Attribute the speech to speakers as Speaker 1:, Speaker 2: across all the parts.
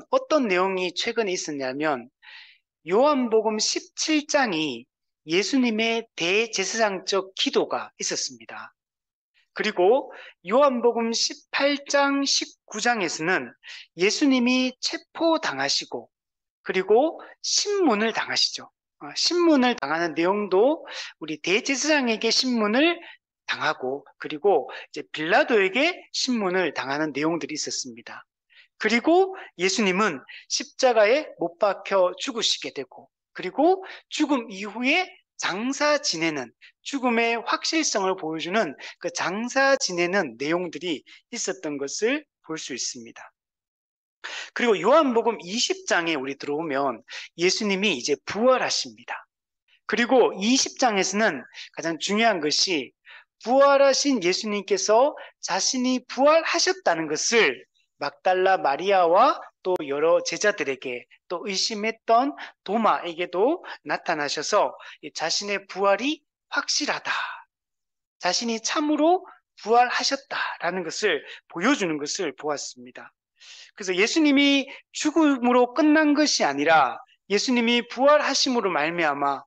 Speaker 1: 어떤 내용이 최근에 있었냐면 요한복음 17장이 예수님의 대제사장적 기도가 있었습니다. 그리고 요한복음 18장, 19장에서는 예수님이 체포당하시고 그리고 신문을 당하시죠. 신문을 당하는 내용도 우리 대제사장에게 신문을 당하고 그리고 이제 빌라도에게 신문을 당하는 내용들이 있었습니다. 그리고 예수님은 십자가에 못 박혀 죽으시게 되고 그리고 죽음 이후에 장사 지내는 죽음의 확실성을 보여주는 그 장사 지내는 내용들이 있었던 것을 볼 수 있습니다. 그리고 요한복음 20장에 우리 들어오면 예수님이 이제 부활하십니다. 그리고 20장에서는 가장 중요한 것이 부활하신 예수님께서 자신이 부활하셨다는 것을 막달라 마리아와 또 여러 제자들에게 또 의심했던 도마에게도 나타나셔서 자신의 부활이 확실하다. 자신이 참으로 부활하셨다라는 것을 보여주는 것을 보았습니다. 그래서 예수님이 죽음으로 끝난 것이 아니라 예수님이 부활하심으로 말미암아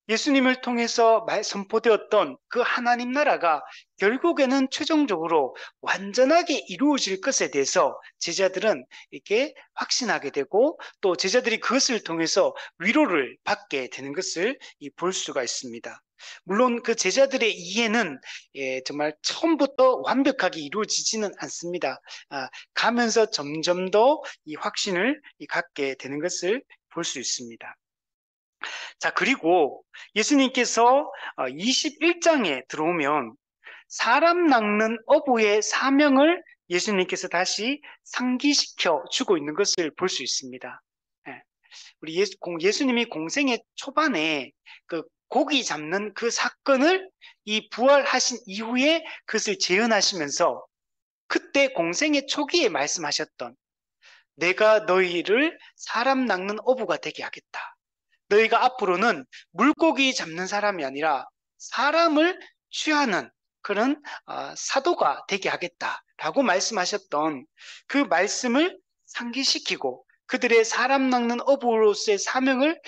Speaker 1: 예수님을 통해서 선포되었던 그 하나님 나라가 결국에는 최종적으로 완전하게 이루어질 것에 대해서 제자들은 이렇게 확신하게 되고 또 제자들이 그것을 통해서 위로를 받게 되는 것을 볼 수가 있습니다. 물론 그 제자들의 이해는 정말 처음부터 완벽하게 이루어지지는 않습니다. 가면서 점점 더 이 확신을 갖게 되는 것을 볼 수 있습니다. 자, 그리고 예수님께서 21장에 들어오면 사람 낚는 어부의 사명을 예수님께서 다시 상기시켜 주고 있는 것을 볼 수 있습니다. 우리 예수님이 공생의 초반에 그 고기 잡는 그 사건을 이 부활하신 이후에 그것을 재현하시면서 그때 공생의 초기에 말씀하셨던 내가 너희를 사람 낚는 어부가 되게 하겠다. 너희가 앞으로는 물고기 잡는 사람이 아니라 사람을 취하는 그런 사도가 되게 하겠다라고 말씀하셨던 그 말씀을 상기시키고 그들의 사람 낚는 어부로서의 사명을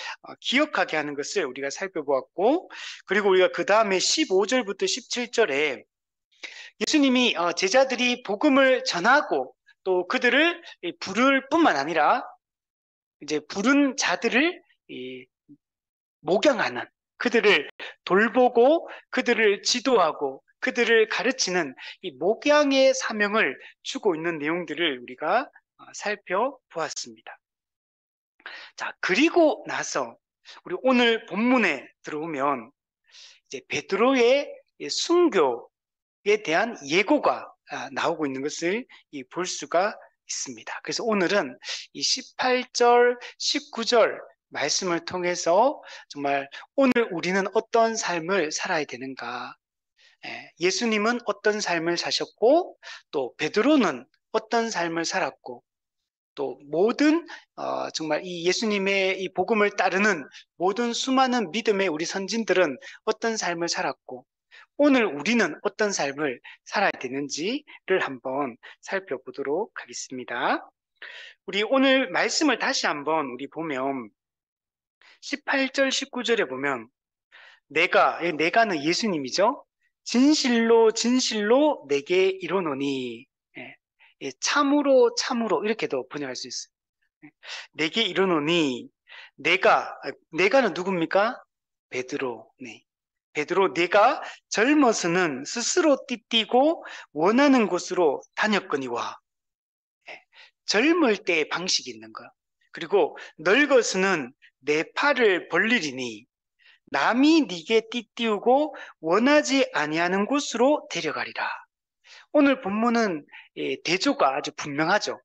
Speaker 1: 기억하게 하는 것을 우리가 살펴보았고 그리고 우리가 그 다음에 15절부터 17절에 예수님이 제자들이 복음을 전하고 또 그들을 부를 뿐만 아니라 이제 부른 자들을 목양하는 그들을 돌보고 그들을 지도하고 그들을 가르치는 이 목양의 사명을 주고 있는 내용들을 우리가 살펴보았습니다. 자, 그리고 나서 우리 오늘 본문에 들어오면 이제 베드로의 순교에 대한 예고가 나오고 있는 것을 볼 수가 있습니다. 그래서 오늘은 이 18절, 19절 말씀을 통해서 정말 오늘 우리는 어떤 삶을 살아야 되는가? 예수님은 어떤 삶을 사셨고 또 베드로는 어떤 삶을 살았고 또 모든 정말 이 예수님의 이 복음을 따르는 모든 수많은 믿음의 우리 선진들은 어떤 삶을 살았고 오늘 우리는 어떤 삶을 살아야 되는지를 한번 살펴보도록 하겠습니다. 우리 오늘 말씀을 다시 한번 우리 보면 18절, 19절에 보면 내가는 예수님이죠. 진실로 진실로 내게 이르노니 참으로 참으로 이렇게도 번역할 수 있어요. 내게 이르노니 내가는 누굽니까? 베드로. 네. 베드로 내가 젊어서는 스스로 띠띠고 원하는 곳으로 다녔거니와 젊을 때의 방식이 있는 거. 그리고 늙어서는 내 팔을 벌리리니 남이 네게 띠띠우고 원하지 아니하는 곳으로 데려가리라. 오늘 본문은 대조가 아주 분명하죠.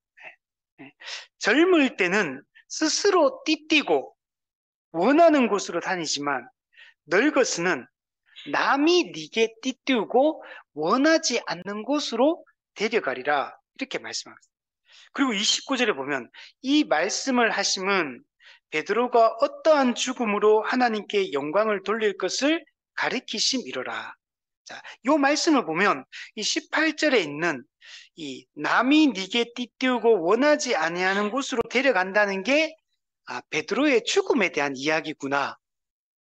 Speaker 1: 젊을 때는 스스로 띠띠고 원하는 곳으로 다니지만 늙어서는 남이 네게 띠띠우고 원하지 않는 곳으로 데려가리라 이렇게 말씀합니다. 그리고 29절에 보면 이 말씀을 하심은 베드로가 어떠한 죽음으로 하나님께 영광을 돌릴 것을 가리키심이로라. 자, 이 말씀을 보면 이 18절에 있는 이 남이 네게 띠띠우고 원하지 아니하는 곳으로 데려간다는 게 베드로의 죽음에 대한 이야기구나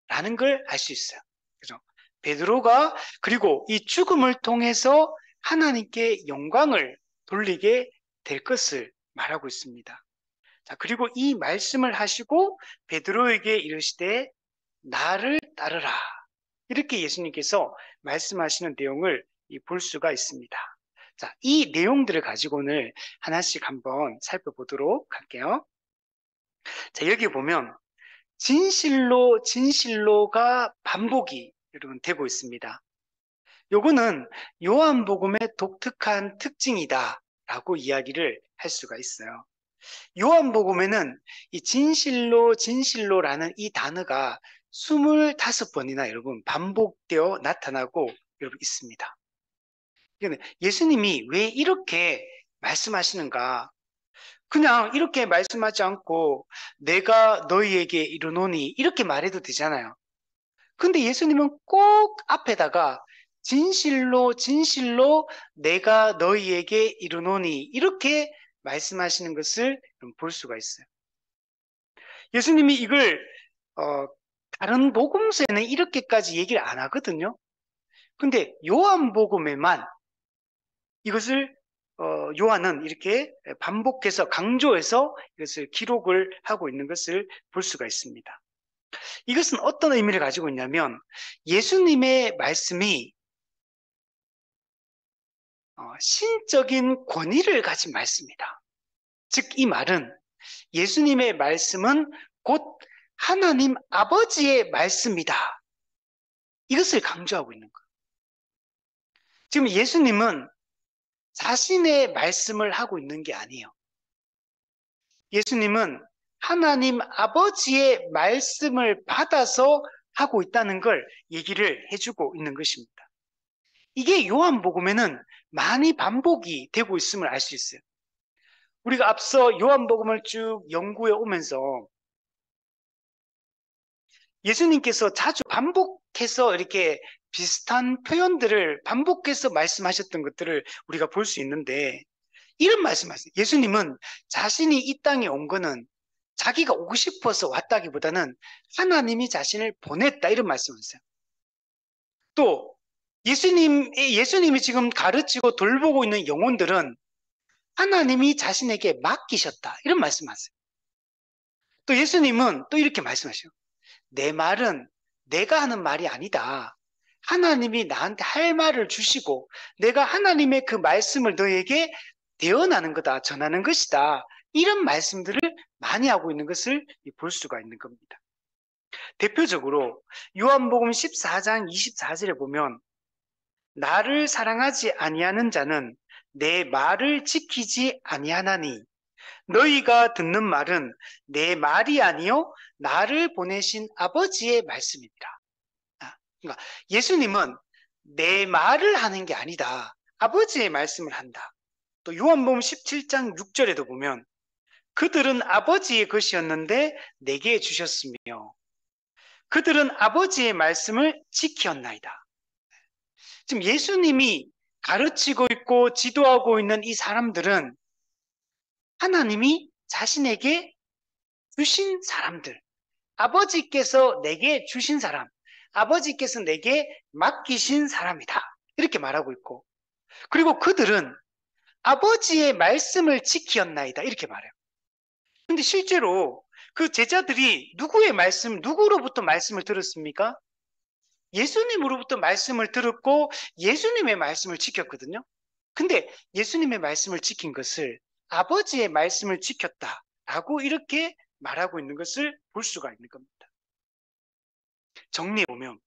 Speaker 1: 라는 걸 알 수 있어요. 그죠? 베드로가 그리고 이 죽음을 통해서 하나님께 영광을 돌리게 될 것을 말하고 있습니다. 자, 그리고 이 말씀을 하시고 베드로에게 이르시되 나를 따르라. 이렇게 예수님께서 말씀하시는 내용을 볼 수가 있습니다. 자, 이 내용들을 가지고 오늘 하나씩 한번 살펴보도록 할게요. 자, 여기 보면 진실로 진실로가 반복이 여러분 되고 있습니다. 요거는 요한복음의 독특한 특징이다라고 이야기를 할 수가 있어요. 요한복음에는 이 진실로 진실로라는 이 단어가 25번이나 여러분 반복되어 나타나고 여러분 있습니다. 예수님이 왜 이렇게 말씀하시는가? 그냥 이렇게 말씀하지 않고 내가 너희에게 이르노니 이렇게 말해도 되잖아요. 근데 예수님은 꼭 앞에다가 진실로 진실로 내가 너희에게 이르노니 이렇게 말씀하시는 것을 볼 수가 있어요. 예수님이 이걸 다른 복음서에는 이렇게까지 얘기를 안 하거든요. 근데 요한복음에만 이것을 요한은 이렇게 반복해서 강조해서 이것을 기록을 하고 있는 것을 볼 수가 있습니다. 이것은 어떤 의미를 가지고 있냐면 예수님의 말씀이 신적인 권위를 가진 말씀이다. 즉 이 말은 예수님의 말씀은 곧 하나님 아버지의 말씀이다. 이것을 강조하고 있는 거예요. 지금 예수님은 자신의 말씀을 하고 있는 게 아니에요. 예수님은 하나님 아버지의 말씀을 받아서 하고 있다는 걸 얘기를 해주고 있는 것입니다. 이게 요한복음에는 많이 반복이 되고 있음을 알 수 있어요. 우리가 앞서 요한복음을 쭉 연구해 오면서 예수님께서 자주 반복해서 이렇게 비슷한 표현들을 반복해서 말씀하셨던 것들을 우리가 볼 수 있는데 이런 말씀하세요. 예수님은 자신이 이 땅에 온 거는 자기가 오고 싶어서 왔다기보다는 하나님이 자신을 보냈다 이런 말씀하세요. 또 예수님이 지금 가르치고 돌보고 있는 영혼들은 하나님이 자신에게 맡기셨다 이런 말씀하세요. 또 예수님은 또 이렇게 말씀하셔요. 내 말은 내가 하는 말이 아니다. 하나님이 나한테 할 말을 주시고 내가 하나님의 그 말씀을 너에게 대언하는 거다, 전하는 것이다. 이런 말씀들을 많이 하고 있는 것을 볼 수가 있는 겁니다. 대표적으로 요한복음 14장 24절에 보면 나를 사랑하지 아니하는 자는 내 말을 지키지 아니하나니 너희가 듣는 말은 내 말이 아니요 나를 보내신 아버지의 말씀입니다. 그러니까 예수님은 내 말을 하는 게 아니다. 아버지의 말씀을 한다. 또 요한복음 17장 6절에도 보면 그들은 아버지의 것이었는데 내게 주셨으며 그들은 아버지의 말씀을 지켰나이다. 지금 예수님이 가르치고 있고 지도하고 있는 이 사람들은 하나님이 자신에게 주신 사람들, 아버지께서 내게 주신 사람, 아버지께서 내게 맡기신 사람이다. 이렇게 말하고 있고 그리고 그들은 아버지의 말씀을 지키었나이다. 이렇게 말해요. 근데 실제로 그 제자들이 누구로부터 말씀을 들었습니까? 예수님으로부터 말씀을 들었고 예수님의 말씀을 지켰거든요. 근데 예수님의 말씀을 지킨 것을 아버지의 말씀을 지켰다라고 이렇게 말하고 있는 것을 볼 수가 있는 겁니다. 정리해 보면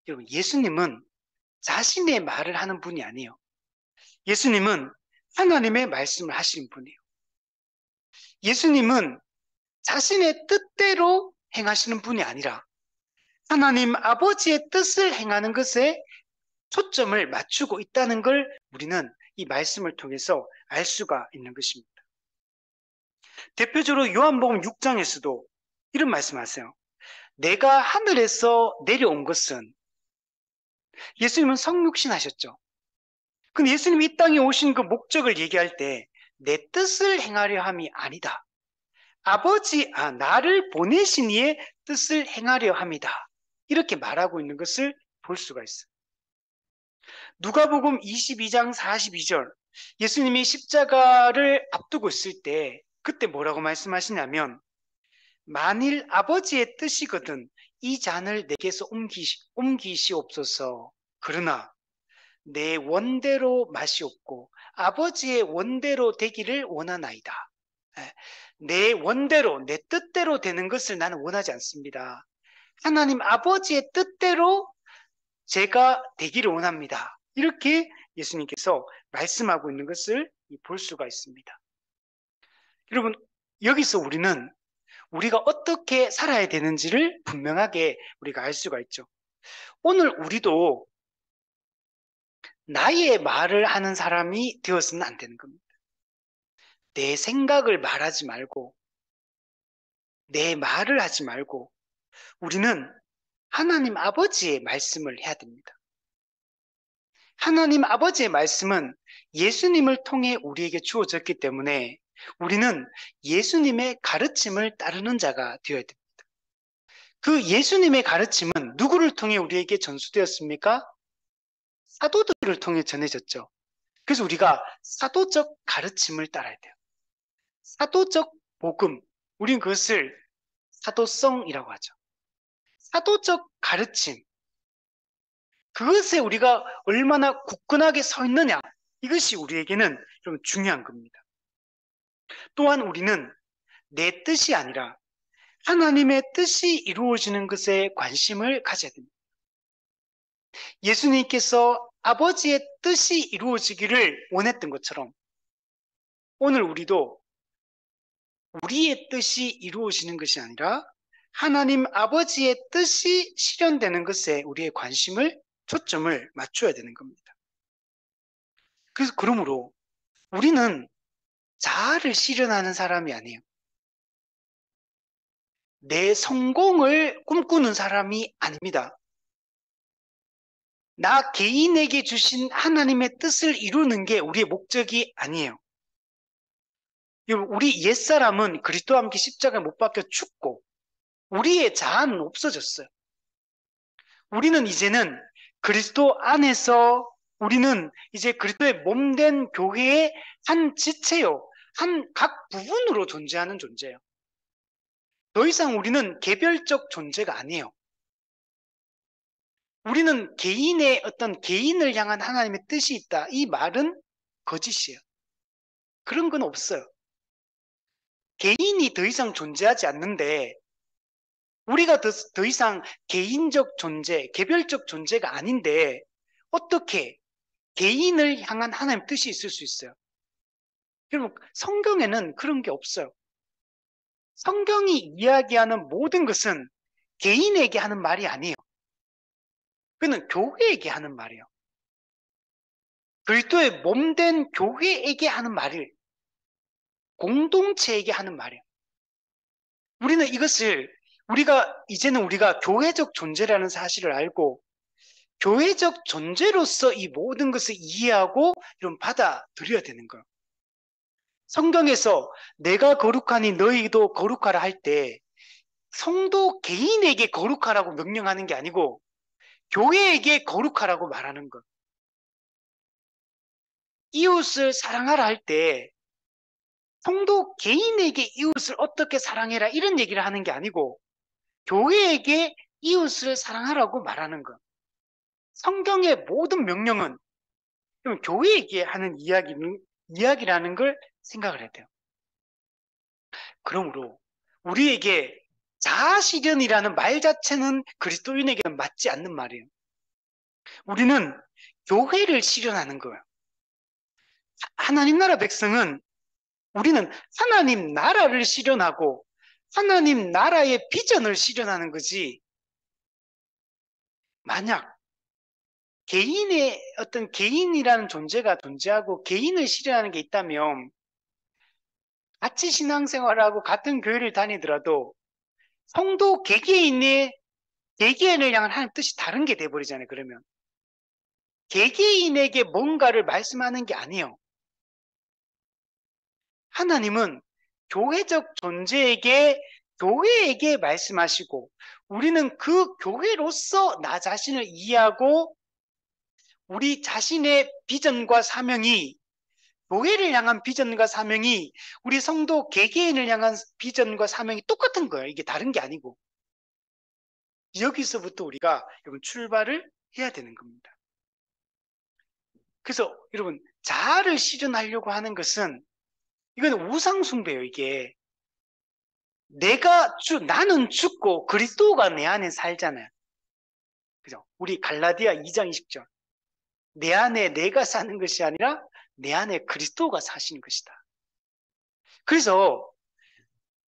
Speaker 1: 여러분 예수님은 자신의 말을 하는 분이 아니에요. 예수님은 하나님의 말씀을 하시는 분이에요. 예수님은 자신의 뜻대로 행하시는 분이 아니라 하나님 아버지의 뜻을 행하는 것에 초점을 맞추고 있다는 걸 우리는 이 말씀을 통해서 알 수가 있는 것입니다. 대표적으로 요한복음 6장에서도 이런 말씀하세요. 내가 하늘에서 내려온 것은 예수님은 성육신 하셨죠. 근데 예수님이 이 땅에 오신 그 목적을 얘기할 때 내 뜻을 행하려 함이 아니다. 나를 보내신 이의 뜻을 행하려 함이다. 이렇게 말하고 있는 것을 볼 수가 있어요. 누가복음 22장 42절 예수님이 십자가를 앞두고 있을 때 그때 뭐라고 말씀하시냐면 만일 아버지의 뜻이거든 이 잔을 내게서 옮기시옵소서. 그러나 내 원대로 마시옵고 아버지의 원대로 되기를 원하나이다. 예, 내 원대로 내 뜻대로 되는 것을 나는 원하지 않습니다. 하나님 아버지의 뜻대로 제가 되기를 원합니다. 이렇게 예수님께서 말씀하고 있는 것을 볼 수가 있습니다. 여러분, 여기서 우리가 어떻게 살아야 되는지를 분명하게 우리가 알 수가 있죠. 오늘 우리도 나의 말을 하는 사람이 되었으면 안 되는 겁니다. 내 생각을 말하지 말고 내 말을 하지 말고 우리는 하나님 아버지의 말씀을 해야 됩니다. 하나님 아버지의 말씀은 예수님을 통해 우리에게 주어졌기 때문에 우리는 예수님의 가르침을 따르는 자가 되어야 됩니다. 그 예수님의 가르침은 누구를 통해 우리에게 전수되었습니까? 사도들을 통해 전해졌죠. 그래서 우리가 사도적 가르침을 따라야 돼요. 사도적 복음, 우린 그것을 사도성이라고 하죠. 사도적 가르침, 그것에 우리가 얼마나 굳건하게 서 있느냐, 이것이 우리에게는 좀 중요한 겁니다. 또한 우리는 내 뜻이 아니라 하나님의 뜻이 이루어지는 것에 관심을 가져야 됩니다. 예수님께서 아버지의 뜻이 이루어지기를 원했던 것처럼 오늘 우리도 우리의 뜻이 이루어지는 것이 아니라 하나님 아버지의 뜻이 실현되는 것에 우리의 초점을 맞춰야 되는 겁니다. 그래서 그러므로 우리는 자아를 실현하는 사람이 아니에요. 내 성공을 꿈꾸는 사람이 아닙니다. 나 개인에게 주신 하나님의 뜻을 이루는 게 우리의 목적이 아니에요. 우리 옛사람은 그리스도와 함께 십자가에 못 박혀 죽고 우리의 자아는 없어졌어요. 우리는 이제는 그리스도 안에서 우리는 이제 그리스도의 몸된 교회의 한 지체요, 한 각 부분으로 존재하는 존재예요. 더 이상 우리는 개별적 존재가 아니에요. 우리는 개인을 향한 하나님의 뜻이 있다. 이 말은 거짓이에요. 그런 건 없어요. 개인이 더 이상 존재하지 않는데 우리가 더 이상 개인적 존재, 개별적 존재가 아닌데 어떻게 개인을 향한 하나님의 뜻이 있을 수 있어요? 여러분, 성경에는 그런 게 없어요. 성경이 이야기하는 모든 것은 개인에게 하는 말이 아니에요. 그는 교회에게 하는 말이에요. 그리스도의 몸된 교회에게 하는 말을 공동체에게 하는 말이에요. 이제는 우리가 교회적 존재라는 사실을 알고 교회적 존재로서 이 모든 것을 이해하고 이런 받아들여야 되는 거예요. 성경에서 내가 거룩하니 너희도 거룩하라 할 때 성도 개인에게 거룩하라고 명령하는 게 아니고 교회에게 거룩하라고 말하는 것. 이웃을 사랑하라 할 때 성도 개인에게 이웃을 어떻게 사랑해라 이런 얘기를 하는 게 아니고 교회에게 이웃을 사랑하라고 말하는 것. 성경의 모든 명령은 교회에게 하는 이야기라는 걸 생각을 해야 돼요. 그러므로 우리에게 자아실현이라는 말 자체는 그리스도인에게는 맞지 않는 말이에요. 우리는 교회를 실현하는 거예요. 하나님 나라 백성은 우리는 하나님 나라를 실현하고 하나님 나라의 비전을 실현하는 거지. 만약 개인이라는 존재가 존재하고 개인을 실현하는 게 있다면 같이 신앙생활하고 같은 교회를 다니더라도 성도 개개인을 향한 하나님 뜻이 다른 게 돼버리잖아요. 그러면 개개인에게 뭔가를 말씀하는 게 아니에요. 하나님은 교회적 존재에게, 교회에게 말씀하시고, 우리는 그 교회로서 나 자신을 이해하고 우리 자신의 비전과 사명이, 교회를 향한 비전과 사명이 우리 성도 개개인을 향한 비전과 사명이 똑같은 거예요. 이게 다른 게 아니고. 여기서부터 우리가 여러분 출발을 해야 되는 겁니다. 그래서 여러분 자아를 실현하려고 하는 것은 이건 우상숭배예요. 이게 나는 죽고 그리스도가 내 안에 살잖아요. 그죠? 우리 갈라디아 2장 20절. 내 안에 내가 사는 것이 아니라 내 안에 그리스도가 사시는 것이다. 그래서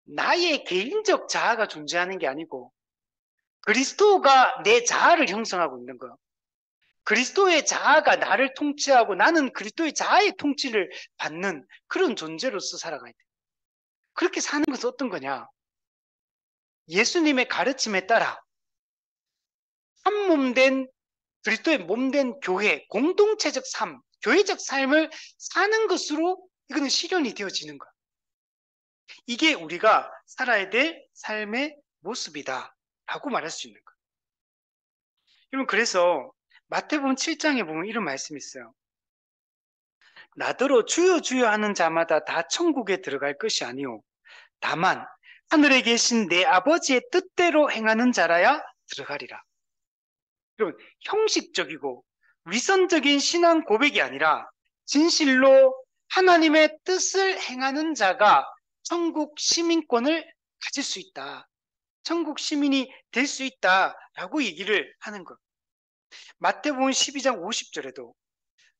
Speaker 1: 나의 개인적 자아가 존재하는 게 아니고 그리스도가 내 자아를 형성하고 있는 거예요. 그리스도의 자아가 나를 통치하고 나는 그리스도의 자아의 통치를 받는 그런 존재로서 살아가야 돼. 그렇게 사는 것은 어떤 거냐? 예수님의 가르침에 따라 한 몸 된 그리스도의 몸된 교회, 공동체적 삶, 교회적 삶을 사는 것으로 이거는 실현이 되어지는 거야. 이게 우리가 살아야 될 삶의 모습이다 라고 말할 수 있는 거야. 여러분, 그래서 마태복음 7장에 보면 이런 말씀이 있어요. 나더러 주여 주여 하는 자마다 다 천국에 들어갈 것이 아니오. 다만 하늘에 계신 내 아버지의 뜻대로 행하는 자라야 들어가리라. 여러분, 형식적이고 위선적인 신앙 고백이 아니라 진실로 하나님의 뜻을 행하는 자가 천국 시민권을 가질 수 있다. 천국 시민이 될 수 있다라고 얘기를 하는 것. 마태복음 12장 50절에도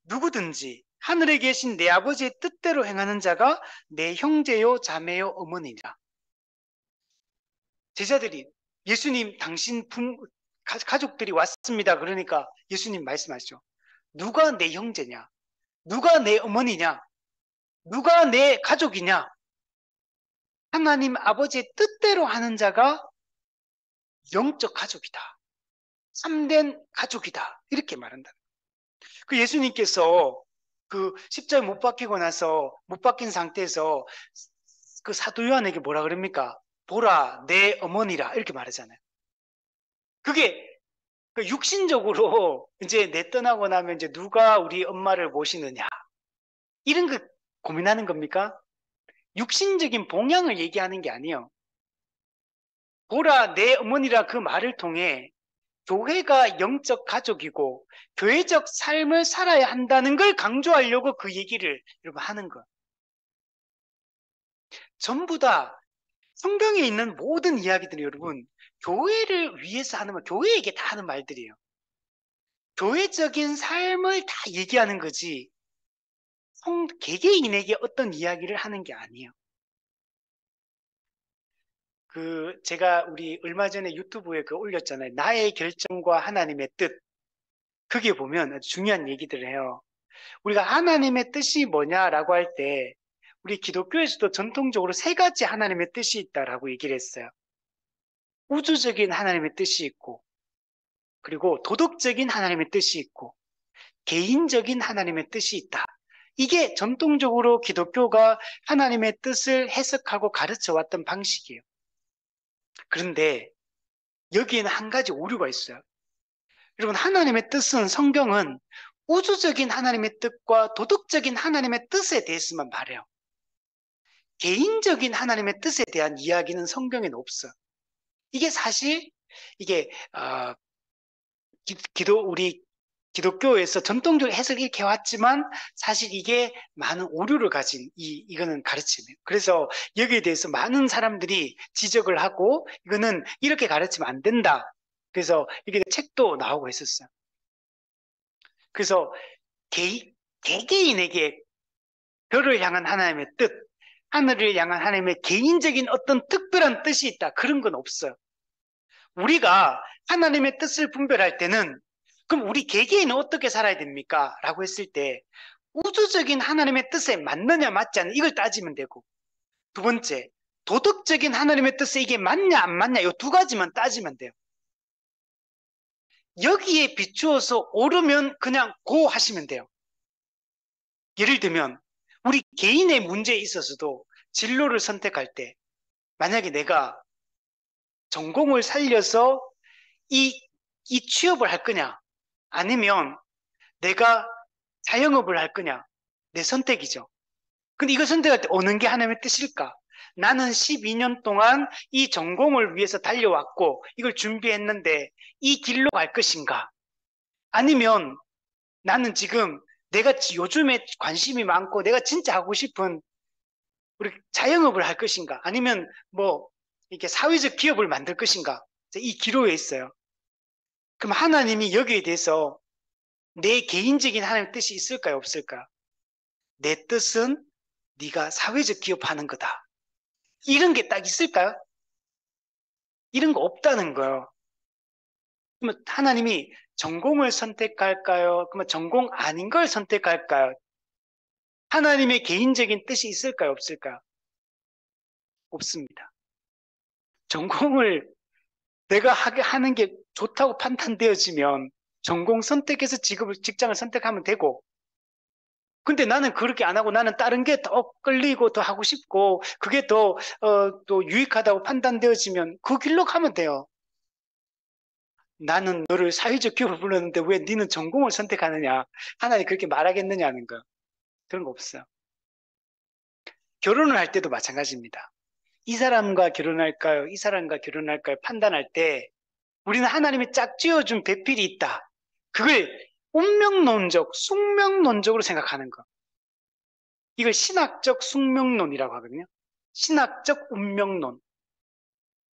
Speaker 1: 누구든지 하늘에 계신 내 아버지의 뜻대로 행하는 자가 내 형제요 자매요 어머니라. 제자들이 예수님 당신 가족들이 왔습니다. 그러니까 예수님 말씀하시죠. 누가 내 형제냐? 누가 내 어머니냐? 누가 내 가족이냐? 하나님 아버지의 뜻대로 하는 자가 영적 가족이다. 참된 가족이다. 이렇게 말한다. 그 예수님께서 그 십자가에 못 박히고 나서 못 박힌 상태에서 그 사도 요한에게 뭐라 그럽니까? 보라 내 어머니라 이렇게 말하잖아요. 그게 그 육신적으로 이제 내 떠나고 나면 이제 누가 우리 엄마를 모시느냐 이런 거 고민하는 겁니까? 육신적인 봉양을 얘기하는 게 아니에요. 보라 내 어머니라 그 말을 통해 교회가 영적 가족이고 교회적 삶을 살아야 한다는 걸 강조하려고 그 얘기를 여러분 하는 거. 전부 다 성경에 있는 모든 이야기들이 여러분 교회를 위해서 하는 말, 교회에게 다 하는 말들이에요. 교회적인 삶을 다 얘기하는 거지 개개인에게 어떤 이야기를 하는 게 아니에요. 제가 우리 얼마 전에 유튜브에 올렸잖아요. 나의 결정과 하나님의 뜻. 그게 보면 아주 중요한 얘기들을 해요. 우리가 하나님의 뜻이 뭐냐라고 할 때 우리 기독교에서도 전통적으로 세 가지 하나님의 뜻이 있다라고 얘기를 했어요. 우주적인 하나님의 뜻이 있고 그리고 도덕적인 하나님의 뜻이 있고 개인적인 하나님의 뜻이 있다. 이게 전통적으로 기독교가 하나님의 뜻을 해석하고 가르쳐 왔던 방식이에요. 그런데 여기에는 한 가지 오류가 있어요. 여러분, 하나님의 뜻은 성경은 우주적인 하나님의 뜻과 도덕적인 하나님의 뜻에 대해서만 말해요. 개인적인 하나님의 뜻에 대한 이야기는 성경에는 없어. 이게 사실 이게 우리 기독교에서 전통적 해석을 이렇게 해왔지만 사실 이게 많은 오류를 가진 이거는 가르침이에요. 그래서 여기에 대해서 많은 사람들이 지적을 하고 이거는 이렇게 가르치면 안 된다. 그래서 이게 책도 나오고 했었어요. 그래서 개개인에게 별을 향한 하나님의 뜻, 하늘을 향한 하나님의 개인적인 어떤 특별한 뜻이 있다. 그런 건 없어요. 우리가 하나님의 뜻을 분별할 때는 그럼 우리 개개인은 어떻게 살아야 됩니까? 라고 했을 때 우주적인 하나님의 뜻에 맞느냐 맞지 않느냐 이걸 따지면 되고 두 번째, 도덕적인 하나님의 뜻에 이게 맞냐 안 맞냐 이 두 가지만 따지면 돼요. 여기에 비추어서 오르면 그냥 고 하시면 돼요. 예를 들면 우리 개인의 문제에 있어서도 진로를 선택할 때 만약에 내가 전공을 살려서 이, 이 취업을 할 거냐 아니면 내가 자영업을 할 거냐 내 선택이죠. 근데 이거 선택할 때 어느 게 하나님의 뜻일까? 나는 12년 동안 이 전공을 위해서 달려왔고 이걸 준비했는데 이 길로 갈 것인가? 아니면 나는 지금 내가 요즘에 관심이 많고 내가 진짜 하고 싶은 우리 자영업을 할 것인가? 아니면 뭐 이렇게 사회적 기업을 만들 것인가? 이 기로에 있어요. 그럼 하나님이 여기에 대해서 내 개인적인 하나님의 뜻이 있을까요? 없을까? 내 뜻은 네가 사회적 기업하는 거다. 이런 게 딱 있을까요? 이런 거 없다는 거예요. 그러면 하나님이 전공을 선택할까요? 그러면 전공 아닌 걸 선택할까요? 하나님의 개인적인 뜻이 있을까요? 없을까요? 없습니다. 전공을 내가 하는 게 좋다고 판단되어지면 전공 선택해서 직장을 선택하면 되고, 근데 나는 그렇게 안 하고 나는 다른 게 더 끌리고 더 하고 싶고 그게 더 또 유익하다고 판단되어지면 그 길로 가면 돼요. 나는 너를 사회적 기업을 불렀는데 왜 너는 전공을 선택하느냐? 하나님 그렇게 말하겠느냐는 거. 그런 거 없어요. 결혼을 할 때도 마찬가지입니다. 이 사람과 결혼할까요? 이 사람과 결혼할까요? 판단할 때 우리는 하나님이 짝지어준 배필이 있다. 그걸 운명론적, 숙명론적으로 생각하는 거. 이걸 신학적 숙명론이라고 하거든요. 신학적 운명론.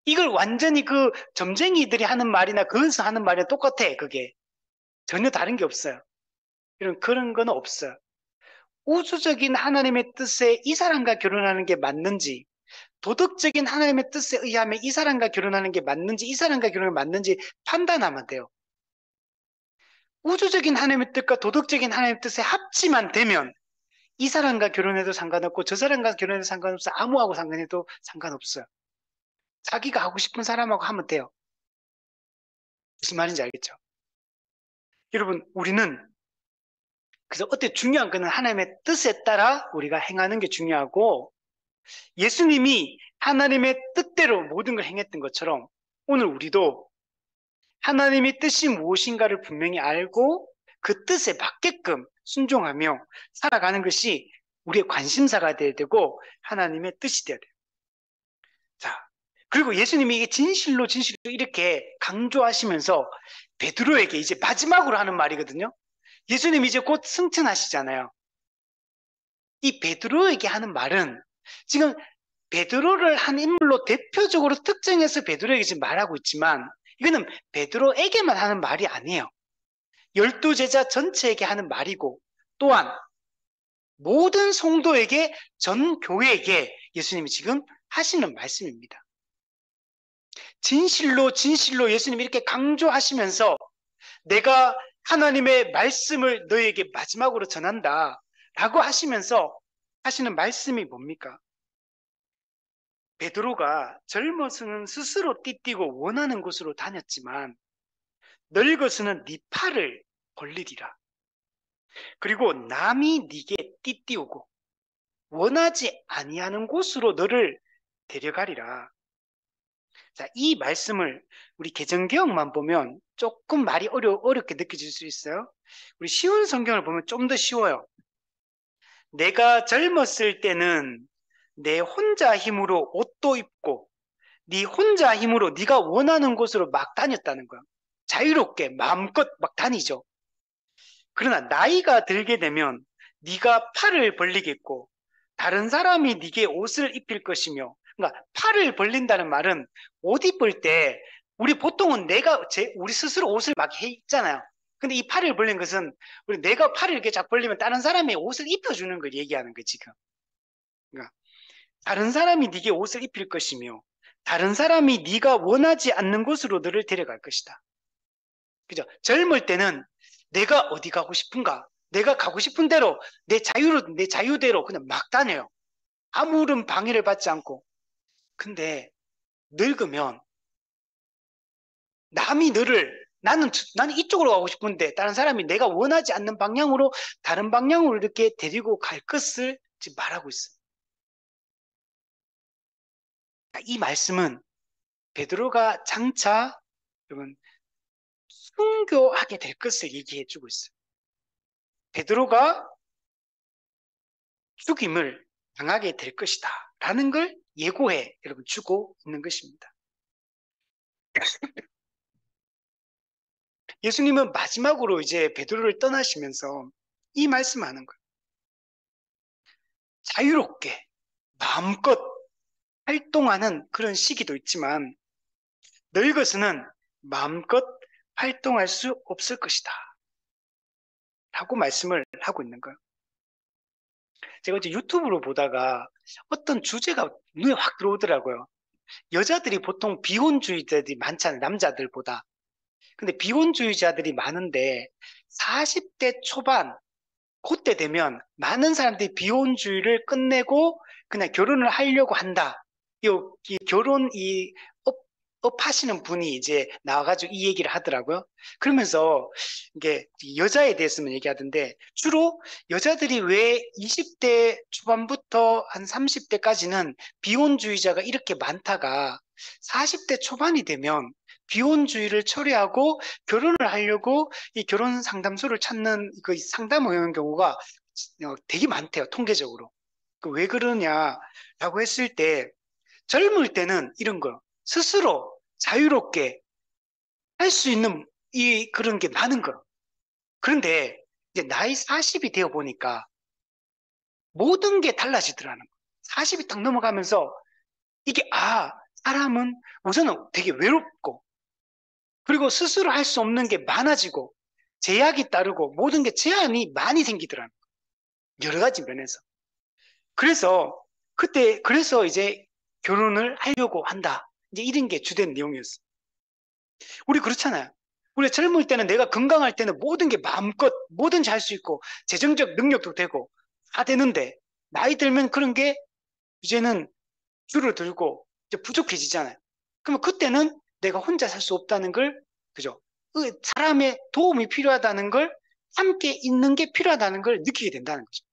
Speaker 1: 이걸 완전히 그 점쟁이들이 하는 말이나 그은서 하는 말이나 똑같아, 그게. 전혀 다른 게 없어요. 그런 건 없어요. 우주적인 하나님의 뜻에 이 사람과 결혼하는 게 맞는지, 도덕적인 하나님의 뜻에 의하면 이 사람과 결혼하는 게 맞는지, 이 사람과 결혼하는 게 맞는지 판단하면 돼요. 우주적인 하나님의 뜻과 도덕적인 하나님의 뜻에 합치만 되면 이 사람과 결혼해도 상관없고 저 사람과 결혼해도 상관없어. 아무하고 상관해도 상관없어요. 자기가 하고 싶은 사람하고 하면 돼요. 무슨 말인지 알겠죠? 여러분, 우리는 그래서 어때 중요한 거는 하나님의 뜻에 따라 우리가 행하는 게 중요하고 예수님이 하나님의 뜻대로 모든 걸 행했던 것처럼 오늘 우리도 하나님의 뜻이 무엇인가를 분명히 알고 그 뜻에 맞게끔 순종하며 살아가는 것이 우리의 관심사가 돼야 되고 하나님의 뜻이 돼야 돼요. 자, 그리고 예수님이 이게 진실로 이렇게 강조하시면서 베드로에게 이제 마지막으로 하는 말이거든요. 예수님이 이제 곧 승천하시잖아요. 이 베드로에게 하는 말은 지금 베드로를 한 인물로 대표적으로 특정해서 베드로에게 지금 말하고 있지만 이거는 베드로에게만 하는 말이 아니에요. 12제자 전체에게 하는 말이고 또한 모든 성도에게 전 교회에게 예수님이 지금 하시는 말씀입니다. 진실로 예수님이 이렇게 강조하시면서 내가 하나님의 말씀을 너에게 마지막으로 전한다 라고 하시면서 하시는 말씀이 뭡니까? 베드로가 젊어서는 스스로 띠띠고 원하는 곳으로 다녔지만 늙어서는 네 팔을 벌리리라. 그리고 남이 네게 띠띠우고 원하지 아니하는 곳으로 너를 데려가리라. 자, 이 말씀을 우리 개정개혁만 보면 조금 말이 어렵게 느껴질 수 있어요. 우리 쉬운 성경을 보면 좀 더 쉬워요. 내가 젊었을 때는 내 혼자 힘으로 옷도 입고 네 혼자 힘으로 네가 원하는 곳으로 막 다녔다는 거야. 자유롭게 마음껏 막 다니죠. 그러나 나이가 들게 되면 네가 팔을 벌리겠고 다른 사람이 네게 옷을 입힐 것이며 그러니까 팔을 벌린다는 말은 옷 입을 때 우리 보통은 우리 스스로 옷을 막 해 입잖아요. 근데 이 팔을 벌린 것은 내가 팔을 이렇게 쫙 벌리면 다른 사람이 옷을 입혀주는 걸 얘기하는 거예요, 지금. 그러니까 다른 사람이 네게 옷을 입힐 것이며 다른 사람이 네가 원하지 않는 곳으로 너를 데려갈 것이다. 그죠? 젊을 때는 내가 어디 가고 싶은가? 내가 가고 싶은 대로 내 자유대로 그냥 막 다녀요. 아무런 방해를 받지 않고. 근데 늙으면 나는 이쪽으로 가고 싶은데 다른 사람이 내가 원하지 않는 방향으로 다른 방향으로 이렇게 데리고 갈 것을 지금 말하고 있어요. 이 말씀은 베드로가 장차 여러분 순교하게 될 것을 얘기해 주고 있어요. 베드로가 죽임을 당하게 될 것이다 라는 걸 예고해 여러분 주고 있는 것입니다. 예수님은 마지막으로 이제 베드로를 떠나시면서 이 말씀하는 거예요. 자유롭게 마음껏 활동하는 그런 시기도 있지만 늙어서는 마음껏 활동할 수 없을 것이다 라고 말씀을 하고 있는 거예요. 제가 어제 유튜브로 보다가 어떤 주제가 눈에 확 들어오더라고요. 여자들이 보통 비혼주의자들이 많잖아요. 남자들보다. 근데 비혼주의자들이 많은데 40대 초반 그때 되면 많은 사람들이 비혼주의를 끝내고 그냥 결혼을 하려고 한다. 이 결혼 업 하시는 분이 이제 나와가지고 이 얘기를 하더라고요. 그러면서 이게 여자에 대해서만 얘기하던데 주로 여자들이 왜 20대 초반부터 한 30대까지는 비혼주의자가 이렇게 많다가 40대 초반이 되면 비혼주의를 처리하고 결혼을 하려고 이 결혼 상담소를 찾는 그 상담을 하는 경우가 되게 많대요, 통계적으로. 왜 그러냐라고 했을 때 젊을 때는 이런 거 스스로 자유롭게 할 수 있는 그런 게 많은 거예요. 그런데 이제 나이 40이 되어 보니까 모든 게 달라지더라는 거예요. 40이 딱 넘어가면서 이게 사람은 우선은 되게 외롭고 그리고 스스로 할 수 없는 게 많아지고 제약이 따르고 모든 게 제한이 많이 생기더라는 거예요. 여러 가지 면에서. 그래서 이제 결혼을 하려고 한다. 이제 이런 게 주된 내용이었어요. 우리 그렇잖아요. 우리 젊을 때는 내가 건강할 때는 모든 게 마음껏 뭐든지 할 수 있고 재정적 능력도 되고 다 되는데 나이 들면 그런 게 이제는 줄어들고 이제 부족해지잖아요. 그러면 그때는 내가 혼자 살 수 없다는 걸 그죠? 사람의 도움이 필요하다는 걸 함께 있는 게 필요하다는 걸 느끼게 된다는 거죠.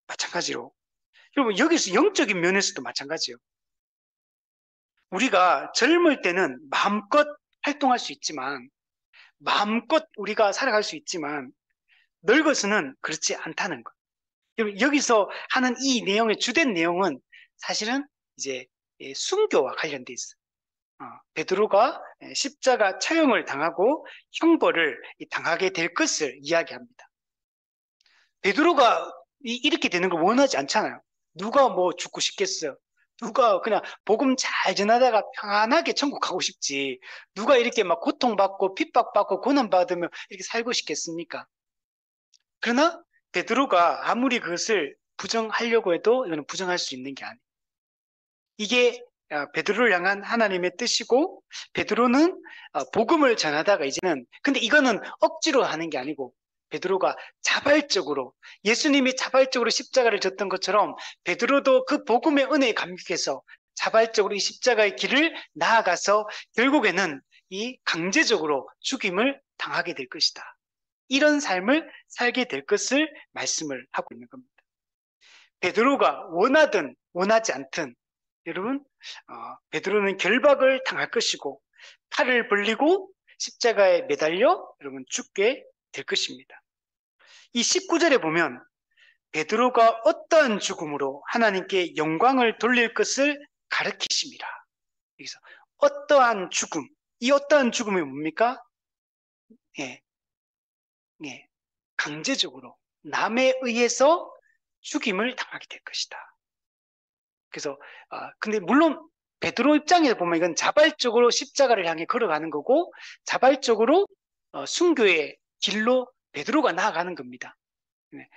Speaker 1: 마찬가지로 여러분 여기서 영적인 면에서도 마찬가지예요. 우리가 젊을 때는 마음껏 활동할 수 있지만 마음껏 우리가 살아갈 수 있지만 늙어서는 그렇지 않다는 것. 여기서 하는 이 내용의 주된 내용은 사실은 이제 순교와 관련돼 있어요. 베드로가 십자가 처형을 당하고 형벌을 당하게 될 것을 이야기합니다. 베드로가 이렇게 되는 걸 원하지 않잖아요. 누가 뭐 죽고 싶겠어요? 누가 그냥 복음 잘 전하다가 평안하게 천국 가고 싶지. 누가 이렇게 막 고통받고 핍박받고 고난받으며 이렇게 살고 싶겠습니까? 그러나 베드로가 아무리 그것을 부정하려고 해도 이거는 부정할 수 있는 게 아니에요. 이게 베드로를 향한 하나님의 뜻이고 베드로는 복음을 전하다가 이제는 근데 이거는 억지로 하는 게 아니고 베드로가 자발적으로 예수님이 자발적으로 십자가를 졌던 것처럼 베드로도 그 복음의 은혜에 감격해서 자발적으로 이 십자가의 길을 나아가서 결국에는 이 강제적으로 죽임을 당하게 될 것이다. 이런 삶을 살게 될 것을 말씀을 하고 있는 겁니다. 베드로가 원하든 원하지 않든 여러분 베드로는 결박을 당할 것이고 팔을 벌리고 십자가에 매달려 여러분 죽게 될 것입니다. 이 19절에 보면 베드로가 어떠한 죽음으로 하나님께 영광을 돌릴 것을 가르치십니다. 여기서 어떠한 죽음, 이 어떠한 죽음이 뭡니까? 예, 예, 강제적으로 남에 의해서 죽임을 당하게 될 것이다. 그래서 근데 물론 베드로 입장에서 보면 이건 자발적으로 십자가를 향해 걸어가는 거고 자발적으로 순교의 길로 베드로가 나아가는 겁니다. 네.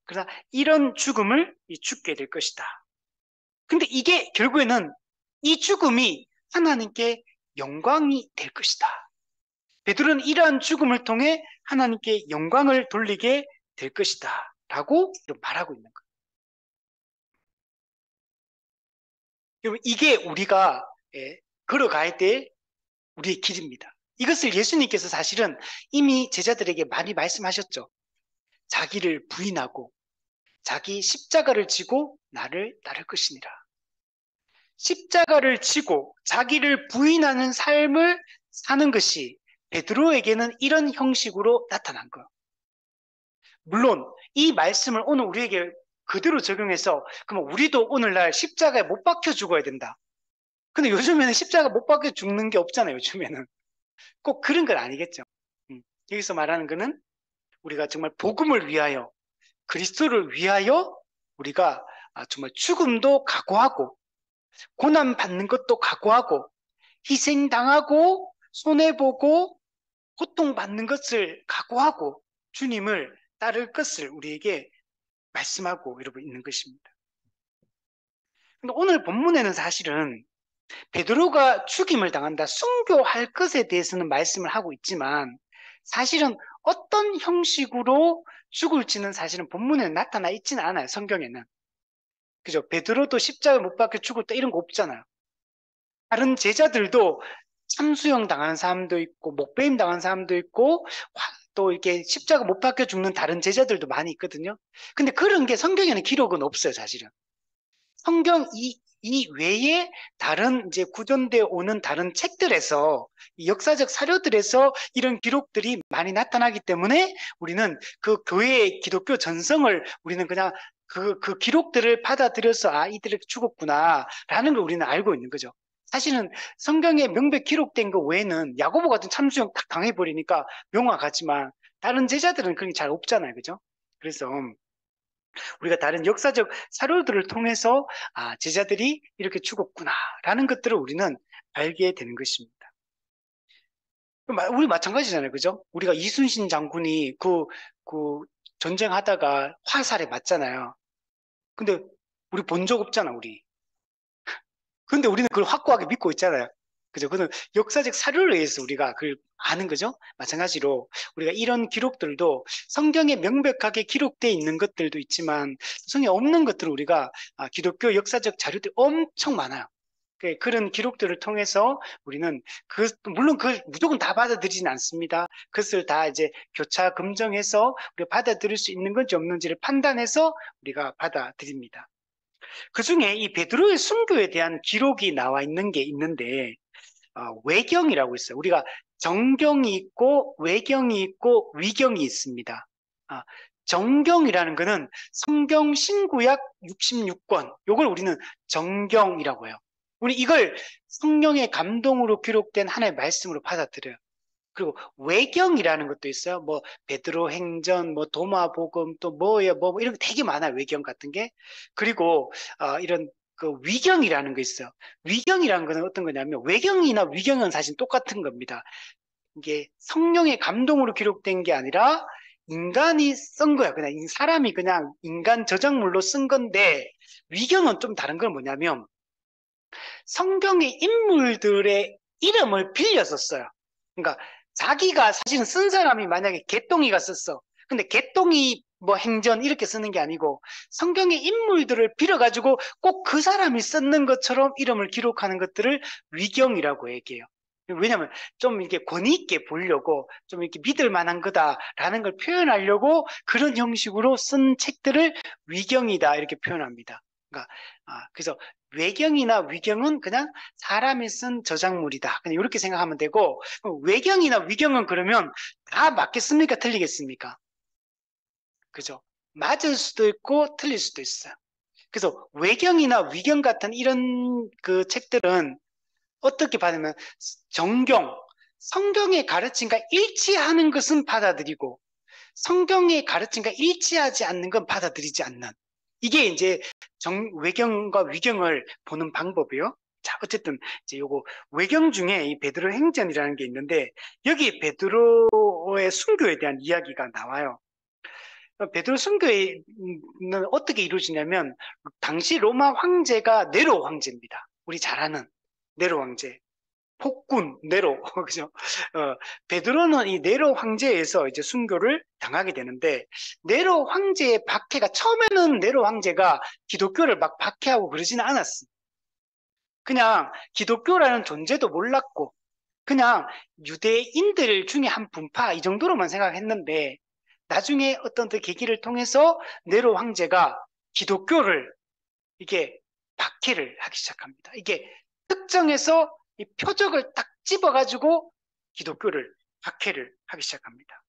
Speaker 1: 그러나 이런 죽음을 죽게 될 것이다. 근데 이게 결국에는 이 죽음이 하나님께 영광이 될 것이다. 베드로는 이러한 죽음을 통해 하나님께 영광을 돌리게 될 것이다. 라고 말하고 있는 거예요. 여러분, 이게 우리가 걸어갈 때 우리의 길입니다. 이것을 예수님께서 사실은 이미 제자들에게 많이 말씀하셨죠. 자기를 부인하고 자기 십자가를 지고 나를 따를 것이니라. 십자가를 지고 자기를 부인하는 삶을 사는 것이 베드로에게는 이런 형식으로 나타난 거예요. 물론 이 말씀을 오늘 우리에게 그대로 적용해서 그럼 우리도 오늘날 십자가에 못 박혀 죽어야 된다. 근데 요즘에는 십자가 못 박혀 죽는 게 없잖아요. 요즘에는. 꼭 그런 건 아니겠죠. 여기서 말하는 거는 우리가 정말 복음을 위하여 그리스도를 위하여 우리가 정말 죽음도 각오하고 고난 받는 것도 각오하고 희생당하고 손해보고 고통받는 것을 각오하고 주님을 따를 것을 우리에게 말씀하고 이러고 있는 것입니다. 근데 오늘 본문에는 사실은 베드로가 죽임을 당한다, 순교할 것에 대해서는 말씀을 하고 있지만 사실은 어떤 형식으로 죽을지는 사실은 본문에 나타나 있지는 않아요. 성경에는. 그죠? 베드로도 십자가에 못 박혀 죽었다 이런 거 없잖아요. 다른 제자들도 참수형 당한 사람도 있고 목베임 당한 사람도 있고 또 이렇게 십자가 못 박혀 죽는 다른 제자들도 많이 있거든요. 근데 그런 게 성경에는 기록은 없어요, 사실은. 성경 이 외에 다른 이제 구전되어 오는 다른 책들에서 역사적 사료들에서 이런 기록들이 많이 나타나기 때문에 우리는 그 교회의 기독교 전성을 우리는 그냥 그 기록들을 받아들여서 이들이 죽었구나라는 걸 우리는 알고 있는 거죠. 사실은 성경에 명백 기록된 것 외에는 야고보 같은 참수형 딱 당해버리니까 명확하지만 다른 제자들은 그런 게 잘 없잖아요. 그죠? 그래서 우리가 다른 역사적 사료들을 통해서 제자들이 이렇게 죽었구나라는 것들을 우리는 알게 되는 것입니다. 우리 마찬가지잖아요. 그죠? 우리가 이순신 장군이 그 전쟁하다가 화살에 맞잖아요. 근데 우리 본 적 없잖아, 우리. 근데 우리는 그걸 확고하게 믿고 있잖아요. 그죠? 그는 역사적 사료를 의해서 우리가 그걸 아는 거죠. 마찬가지로 우리가 이런 기록들도 성경에 명백하게 기록되어 있는 것들도 있지만 성경에 없는 것들을 우리가 기독교 역사적 자료들이 엄청 많아요. 그런 기록들을 통해서 우리는 물론 그걸 무조건 다 받아들이진 않습니다. 그것을 다 이제 교차 검증해서 우리가 받아들일 수 있는 건지 없는지를 판단해서 우리가 받아들입니다. 그 중에 이 베드로의 순교에 대한 기록이 나와 있는 게 있는데 외경이라고 있어요. 우리가 정경이 있고 외경이 있고 위경이 있습니다. 정경이라는 것은 성경 신구약 66권, 이걸 우리는 정경이라고 해요. 우리 이걸 성령의 감동으로 기록된 하나의 말씀으로 받아들여요. 그리고 외경이라는 것도 있어요. 뭐 베드로 행전, 뭐 도마복음, 또 뭐예요, 뭐 이런 게 되게 많아요. 외경 같은 게. 그리고 이런 그 위경이라는 거 있어요. 위경이라는 것은 어떤 거냐면 외경이나 위경은 사실 똑같은 겁니다. 이게 성령의 감동으로 기록된 게 아니라 인간이 쓴 거야. 그냥 사람이 그냥 인간 저작물로 쓴 건데 위경은 좀 다른 건 뭐냐면 성경의 인물들의 이름을 빌려서 써요. 그러니까 자기가 사실은 쓴 사람이 만약에 개똥이가 썼어. 근데 개똥이 뭐 행전 이렇게 쓰는 게 아니고 성경의 인물들을 빌어가지고 꼭 그 사람이 썼는 것처럼 이름을 기록하는 것들을 위경이라고 얘기해요. 왜냐하면 좀 이렇게 권위 있게 보려고 좀 이렇게 믿을 만한 거다라는 걸 표현하려고 그런 형식으로 쓴 책들을 위경이다 이렇게 표현합니다. 그러니까 그래서 외경이나 위경은 그냥 사람이 쓴 저작물이다. 그냥 이렇게 생각하면 되고 외경이나 위경은 그러면 다 맞겠습니까? 틀리겠습니까? 그죠? 맞을 수도 있고 틀릴 수도 있어요. 그래서 외경이나 위경 같은 이런 그 책들은 어떻게 받으면 정경, 성경의 가르침과 일치하는 것은 받아들이고 성경의 가르침과 일치하지 않는 건 받아들이지 않는 이게 이제 외경과 위경을 보는 방법이요. 자, 어쨌든 이제 요거 외경 중에 이 베드로 행전이라는 게 있는데 여기 베드로의 순교에 대한 이야기가 나와요. 베드로 순교는 어떻게 이루어지냐면 당시 로마 황제가 네로 황제입니다. 우리 잘 아는 네로 황제. 폭군 네로 그죠? 베드로는 이 네로 황제에서 이제 순교를 당하게 되는데 네로 황제의 박해가 처음에는 네로 황제가 기독교를 막 박해하고 그러지는 않았습니다. 그냥 기독교라는 존재도 몰랐고 그냥 유대인들 중에 한 분파 이 정도로만 생각했는데 나중에 어떤 그 계기를 통해서 네로 황제가 기독교를 이게 박해를 하기 시작합니다. 이게 특정해서 이 표적을 딱 집어가지고 기독교를 박해를 하기 시작합니다.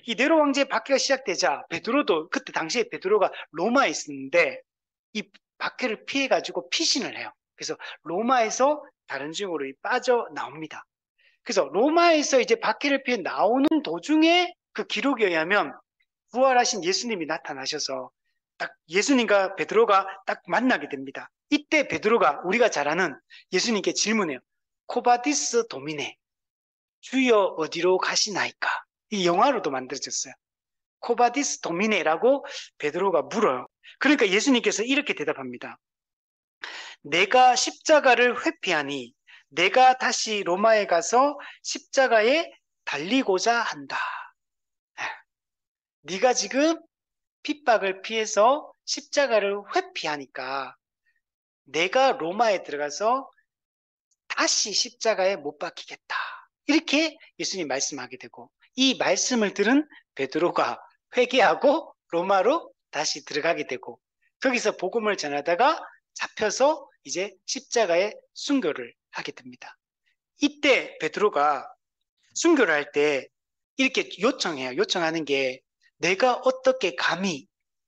Speaker 1: 이 네로 황제의 박해가 시작되자 베드로도 그때 당시에 베드로가 로마에 있었는데 이 박해를 피해가지고 피신을 해요. 그래서 로마에서 다른 지역으로 빠져나옵니다. 그래서 로마에서 이제 박해를 피해 나오는 도중에 그 기록에 의하면 부활하신 예수님이 나타나셔서 딱 예수님과 베드로가 딱 만나게 됩니다. 이때 베드로가 우리가 잘 아는 예수님께 질문해요. 코바디스 도미네, 주여 어디로 가시나이까? 이 영화로도 만들어졌어요. 코바디스 도미네라고 베드로가 물어요. 그러니까 예수님께서 이렇게 대답합니다. 내가 십자가를 회피하니 내가 다시 로마에 가서 십자가에 달리고자 한다. 네가 지금 핍박을 피해서 십자가를 회피하니까 내가 로마에 들어가서 다시 십자가에 못 박히겠다. 이렇게 예수님 말씀하게 되고 이 말씀을 들은 베드로가 회개하고 로마로 다시 들어가게 되고 거기서 복음을 전하다가 잡혀서 이제 십자가에 순교를 하게 됩니다. 이때 베드로가 순교를 할 때 이렇게 요청해요. 요청하는 게 내가 어떻게 감히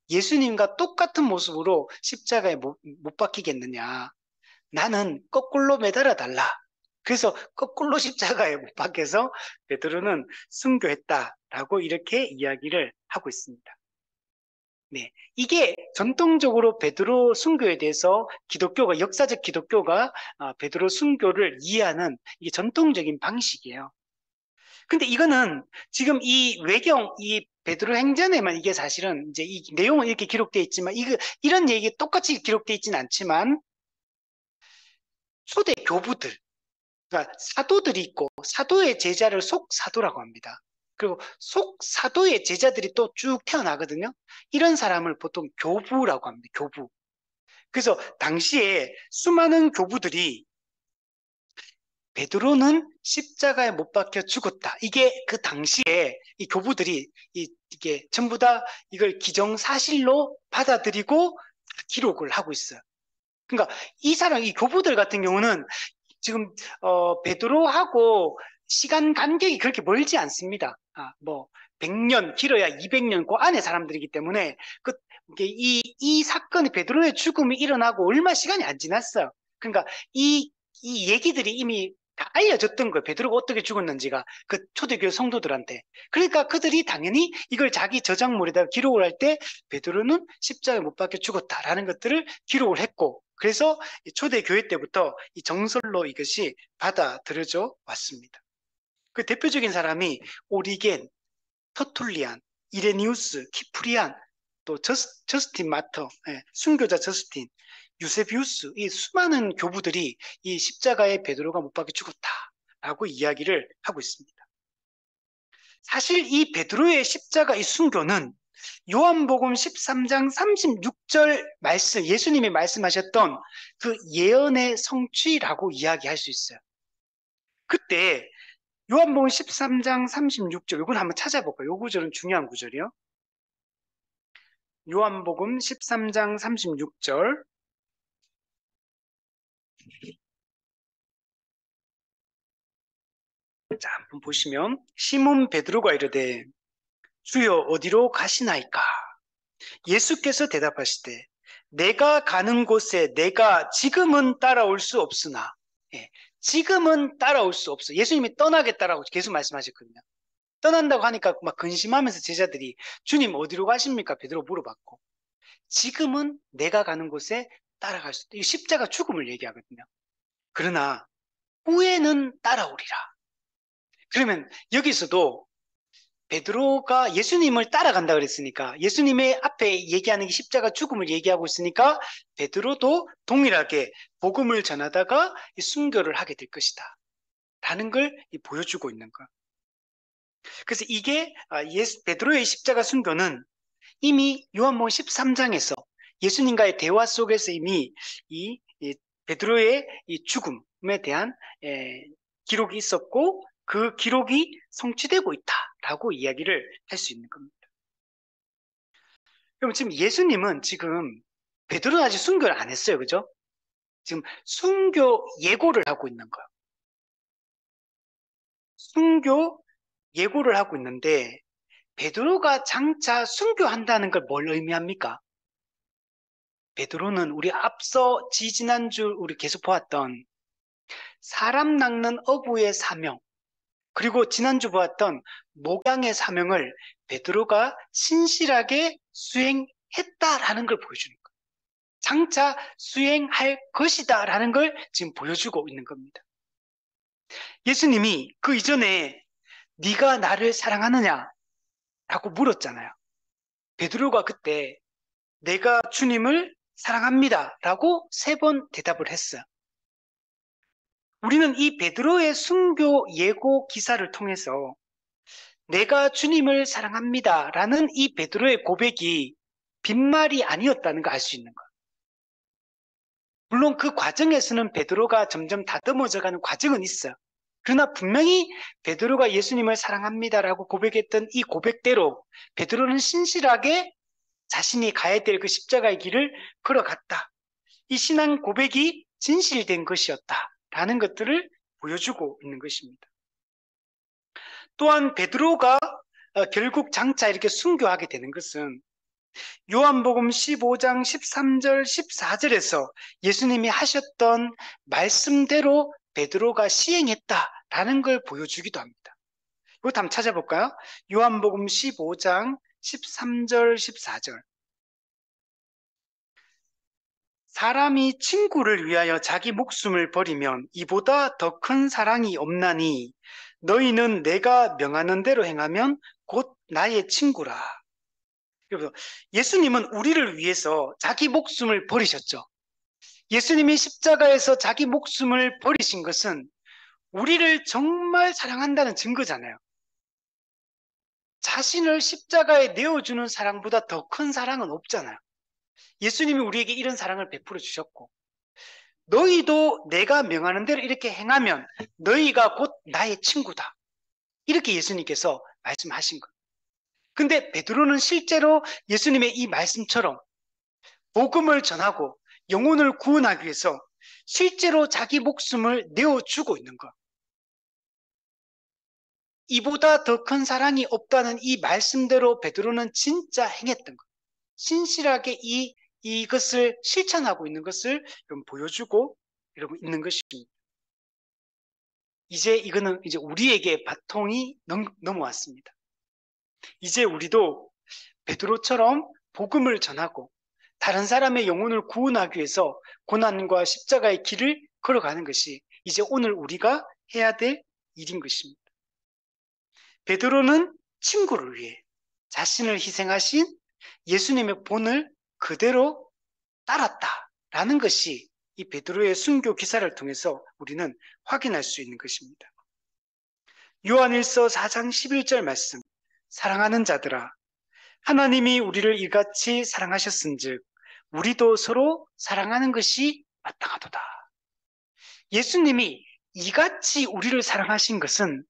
Speaker 1: 예수님과 똑같은 모습으로 십자가에 못 박히겠느냐. 나는 거꾸로 매달아 달라. 그래서 거꾸로 십자가에 못 박혀서 베드로는 순교했다라고 이렇게 이야기를 하고 있습니다. 네, 이게 전통적으로 베드로 순교에 대해서 기독교가 역사적 기독교가 베드로 순교를 이해하는 이게 전통적인 방식이에요. 근데 이거는 지금 이 외경, 이 베드로 행전에만 이게 사실은 이제 이 내용은 이렇게 기록되어 있지만 이런 얘기 똑같이 기록되어 있지는 않지만 초대 교부들, 그러니까 사도들이 있고 사도의 제자를 속사도라고 합니다. 그리고 속사도의 제자들이 또 쭉 태어나거든요. 이런 사람을 보통 교부라고 합니다. 교부. 그래서 당시에 수많은 교부들이 베드로는 십자가에 못 박혀 죽었다. 이게 그 당시에 이 교부들이 이게 전부 다 이걸 기정사실로 받아들이고 기록을 하고 있어요. 그러니까 이 사람, 이 교부들 같은 경우는 지금 베드로하고 시간 간격이 그렇게 멀지 않습니다. 뭐 100년, 길어야 200년 그 안에 사람들이기 때문에 이 사건이 베드로의 죽음이 일어나고 얼마 시간이 안 지났어요. 그러니까 이 얘기들이 이미 다 알려졌던 거예요. 베드로가 어떻게 죽었는지가 그 초대교회 성도들한테. 그러니까 그들이 당연히 이걸 자기 저작물에다가 기록을 할 때 베드로는 십자가에 못 박혀 죽었다라는 것들을 기록을 했고 그래서 초대교회 때부터 이 정설로 이것이 받아들여져 왔습니다. 그 대표적인 사람이 오리겐, 터툴리안, 이레니우스, 키프리안, 또 저스틴 마터, 순교자 저스틴, 유세비우스, 이 수많은 교부들이 이 십자가에 베드로가 못 박혀 죽었다라고 이야기를 하고 있습니다. 사실 이 베드로의 십자가 이 순교는 요한복음 13장 36절 말씀, 예수님이 말씀하셨던 그 예언의 성취라고 이야기할 수 있어요. 그때 요한복음 13장 36절, 이건 한번 찾아볼까요? 요 구절은 중요한 구절이요. 요한복음 13장 36절. 자, 한번 보시면 시몬 베드로가 이르되 주여 어디로 가시나이까? 예수께서 대답하시되 내가 가는 곳에 내가 지금은 따라올 수 없으나 지금은 따라올 수 없어. 예수님이 떠나겠다라고 계속 말씀하셨거든요. 떠난다고 하니까 막 근심하면서 제자들이 주님 어디로 가십니까? 베드로 물어봤고 지금은 내가 가는 곳에 따라갈 수 있다. 이 십자가 죽음을 얘기하거든요. 그러나 후에는 따라오리라. 그러면 여기서도 베드로가 예수님을 따라간다 그랬으니까 예수님의 앞에 얘기하는 게 십자가 죽음을 얘기하고 있으니까 베드로도 동일하게 복음을 전하다가 순교를 하게 될 것이다 라는 걸 보여주고 있는 거예요. 그래서 이게 베드로의 십자가 순교는 이미 요한복음 13장에서 예수님과의 대화 속에서 이미 이 베드로의 이 죽음에 대한 기록이 있었고 그 기록이 성취되고 있다라고 이야기를 할 수 있는 겁니다. 그럼 지금 예수님은 지금 베드로는 아직 순교를 안 했어요. 그죠? 지금 순교 예고를 하고 있는 거예요. 순교 예고를 하고 있는데 베드로가 장차 순교한다는 걸 뭘 의미합니까? 베드로는 우리 앞서 지지난주 우리 계속 보았던 사람 낚는 어부의 사명, 그리고 지난주 보았던 목양의 사명을 베드로가 신실하게 수행했다라는 걸 보여주는 거예요. 장차 수행할 것이다라는 걸 지금 보여주고 있는 겁니다. 예수님이 그 이전에 네가 나를 사랑하느냐? 라고 물었잖아요. 베드로가 그때 내가 주님을 사랑합니다 라고 3번 대답을 했어요. 우리는 이 베드로의 순교 예고 기사를 통해서 내가 주님을 사랑합니다 라는 이 베드로의 고백이 빈말이 아니었다는 걸 알 수 있는 거예요. 물론 그 과정에서는 베드로가 점점 다듬어져가는 과정은 있어요. 그러나 분명히 베드로가 예수님을 사랑합니다라고 고백했던 이 고백대로 베드로는 신실하게 자신이 가야 될 그 십자가의 길을 걸어갔다. 이 신앙 고백이 진실된 것이었다라는 것들을 보여주고 있는 것입니다. 또한 베드로가 결국 장차 이렇게 순교하게 되는 것은 요한복음 15장 13절 14절에서 예수님이 하셨던 말씀대로 베드로가 시행했다라는 걸 보여주기도 합니다. 이거 한번 찾아볼까요? 요한복음 15장 13절 14절. 사람이 친구를 위하여 자기 목숨을 버리면 이보다 더 큰 사랑이 없나니 너희는 내가 명하는 대로 행하면 곧 나의 친구라. 그래서 예수님은 우리를 위해서 자기 목숨을 버리셨죠. 예수님이 십자가에서 자기 목숨을 버리신 것은 우리를 정말 사랑한다는 증거잖아요. 자신을 십자가에 내어주는 사랑보다 더 큰 사랑은 없잖아요. 예수님이 우리에게 이런 사랑을 베풀어 주셨고, 너희도 내가 명하는 대로 이렇게 행하면 너희가 곧 나의 친구다. 이렇게 예수님께서 말씀하신 거예요. 근데 베드로는 실제로 예수님의 이 말씀처럼 복음을 전하고 영혼을 구원하기 위해서 실제로 자기 목숨을 내어주고 있는 것. 이보다 더 큰 사랑이 없다는 이 말씀대로 베드로는 진짜 행했던 것. 신실하게 이것을 실천하고 있는 것을 보여주고 이러고 있는 것입니다. 이거는 우리에게 바통이 넘어왔습니다. 이제 우리도 베드로처럼 복음을 전하고 다른 사람의 영혼을 구원하기 위해서 고난과 십자가의 길을 걸어가는 것이 이제 오늘 우리가 해야 될 일인 것입니다. 베드로는 친구를 위해 자신을 희생하신 예수님의 본을 그대로 따랐다라는 것이 이 베드로의 순교 기사를 통해서 우리는 확인할 수 있는 것입니다. 요한일서 4장 11절 말씀. 사랑하는 자들아, 하나님이 우리를 이같이 사랑하셨은즉 우리도 서로 사랑하는 것이 마땅하도다. 예수님이 이같이 우리를 사랑하신 것은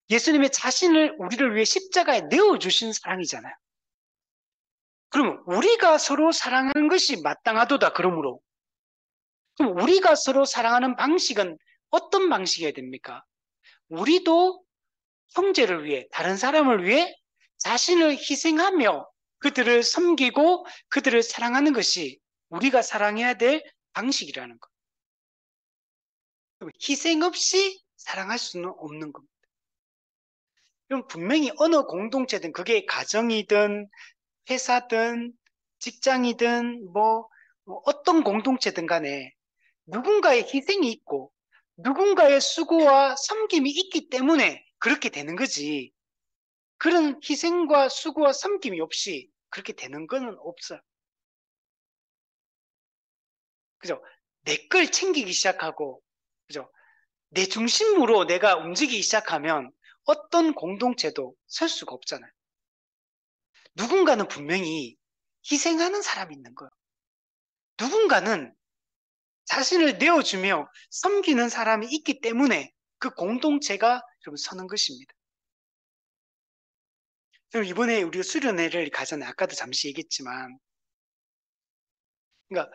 Speaker 1: 예수님의 자신을 우리를 위해 십자가에 내어주신 사랑이잖아요. 그러면 우리가 서로 사랑하는 것이 마땅하도다. 그러므로 그럼 우리가 서로 사랑하는 방식은 어떤 방식이어야 됩니까? 우리도 형제를 위해, 다른 사람을 위해 자신을 희생하며 그들을 섬기고 그들을 사랑하는 것이 우리가 사랑해야 될 방식이라는 것. 희생 없이 사랑할 수는 없는 겁니다. 그럼 분명히 어느 공동체든 그게 가정이든 회사든 직장이든 뭐 어떤 공동체든 간에 누군가의 희생이 있고 누군가의 수고와 섬김이 있기 때문에 그렇게 되는 거지. 그런 희생과 수고와 섬김이 없이 그렇게 되는 거는 없어요. 그죠? 내 걸 챙기기 시작하고, 그죠? 내 중심으로 내가 움직이기 시작하면 어떤 공동체도 설 수가 없잖아요. 누군가는 분명히 희생하는 사람이 있는 거예요. 누군가는 자신을 내어주며 섬기는 사람이 있기 때문에 그 공동체가 여러분 서는 것입니다. 그리고 이번에 우리가 수련회를 가잖아요. 아까도 잠시 얘기했지만, 그러니까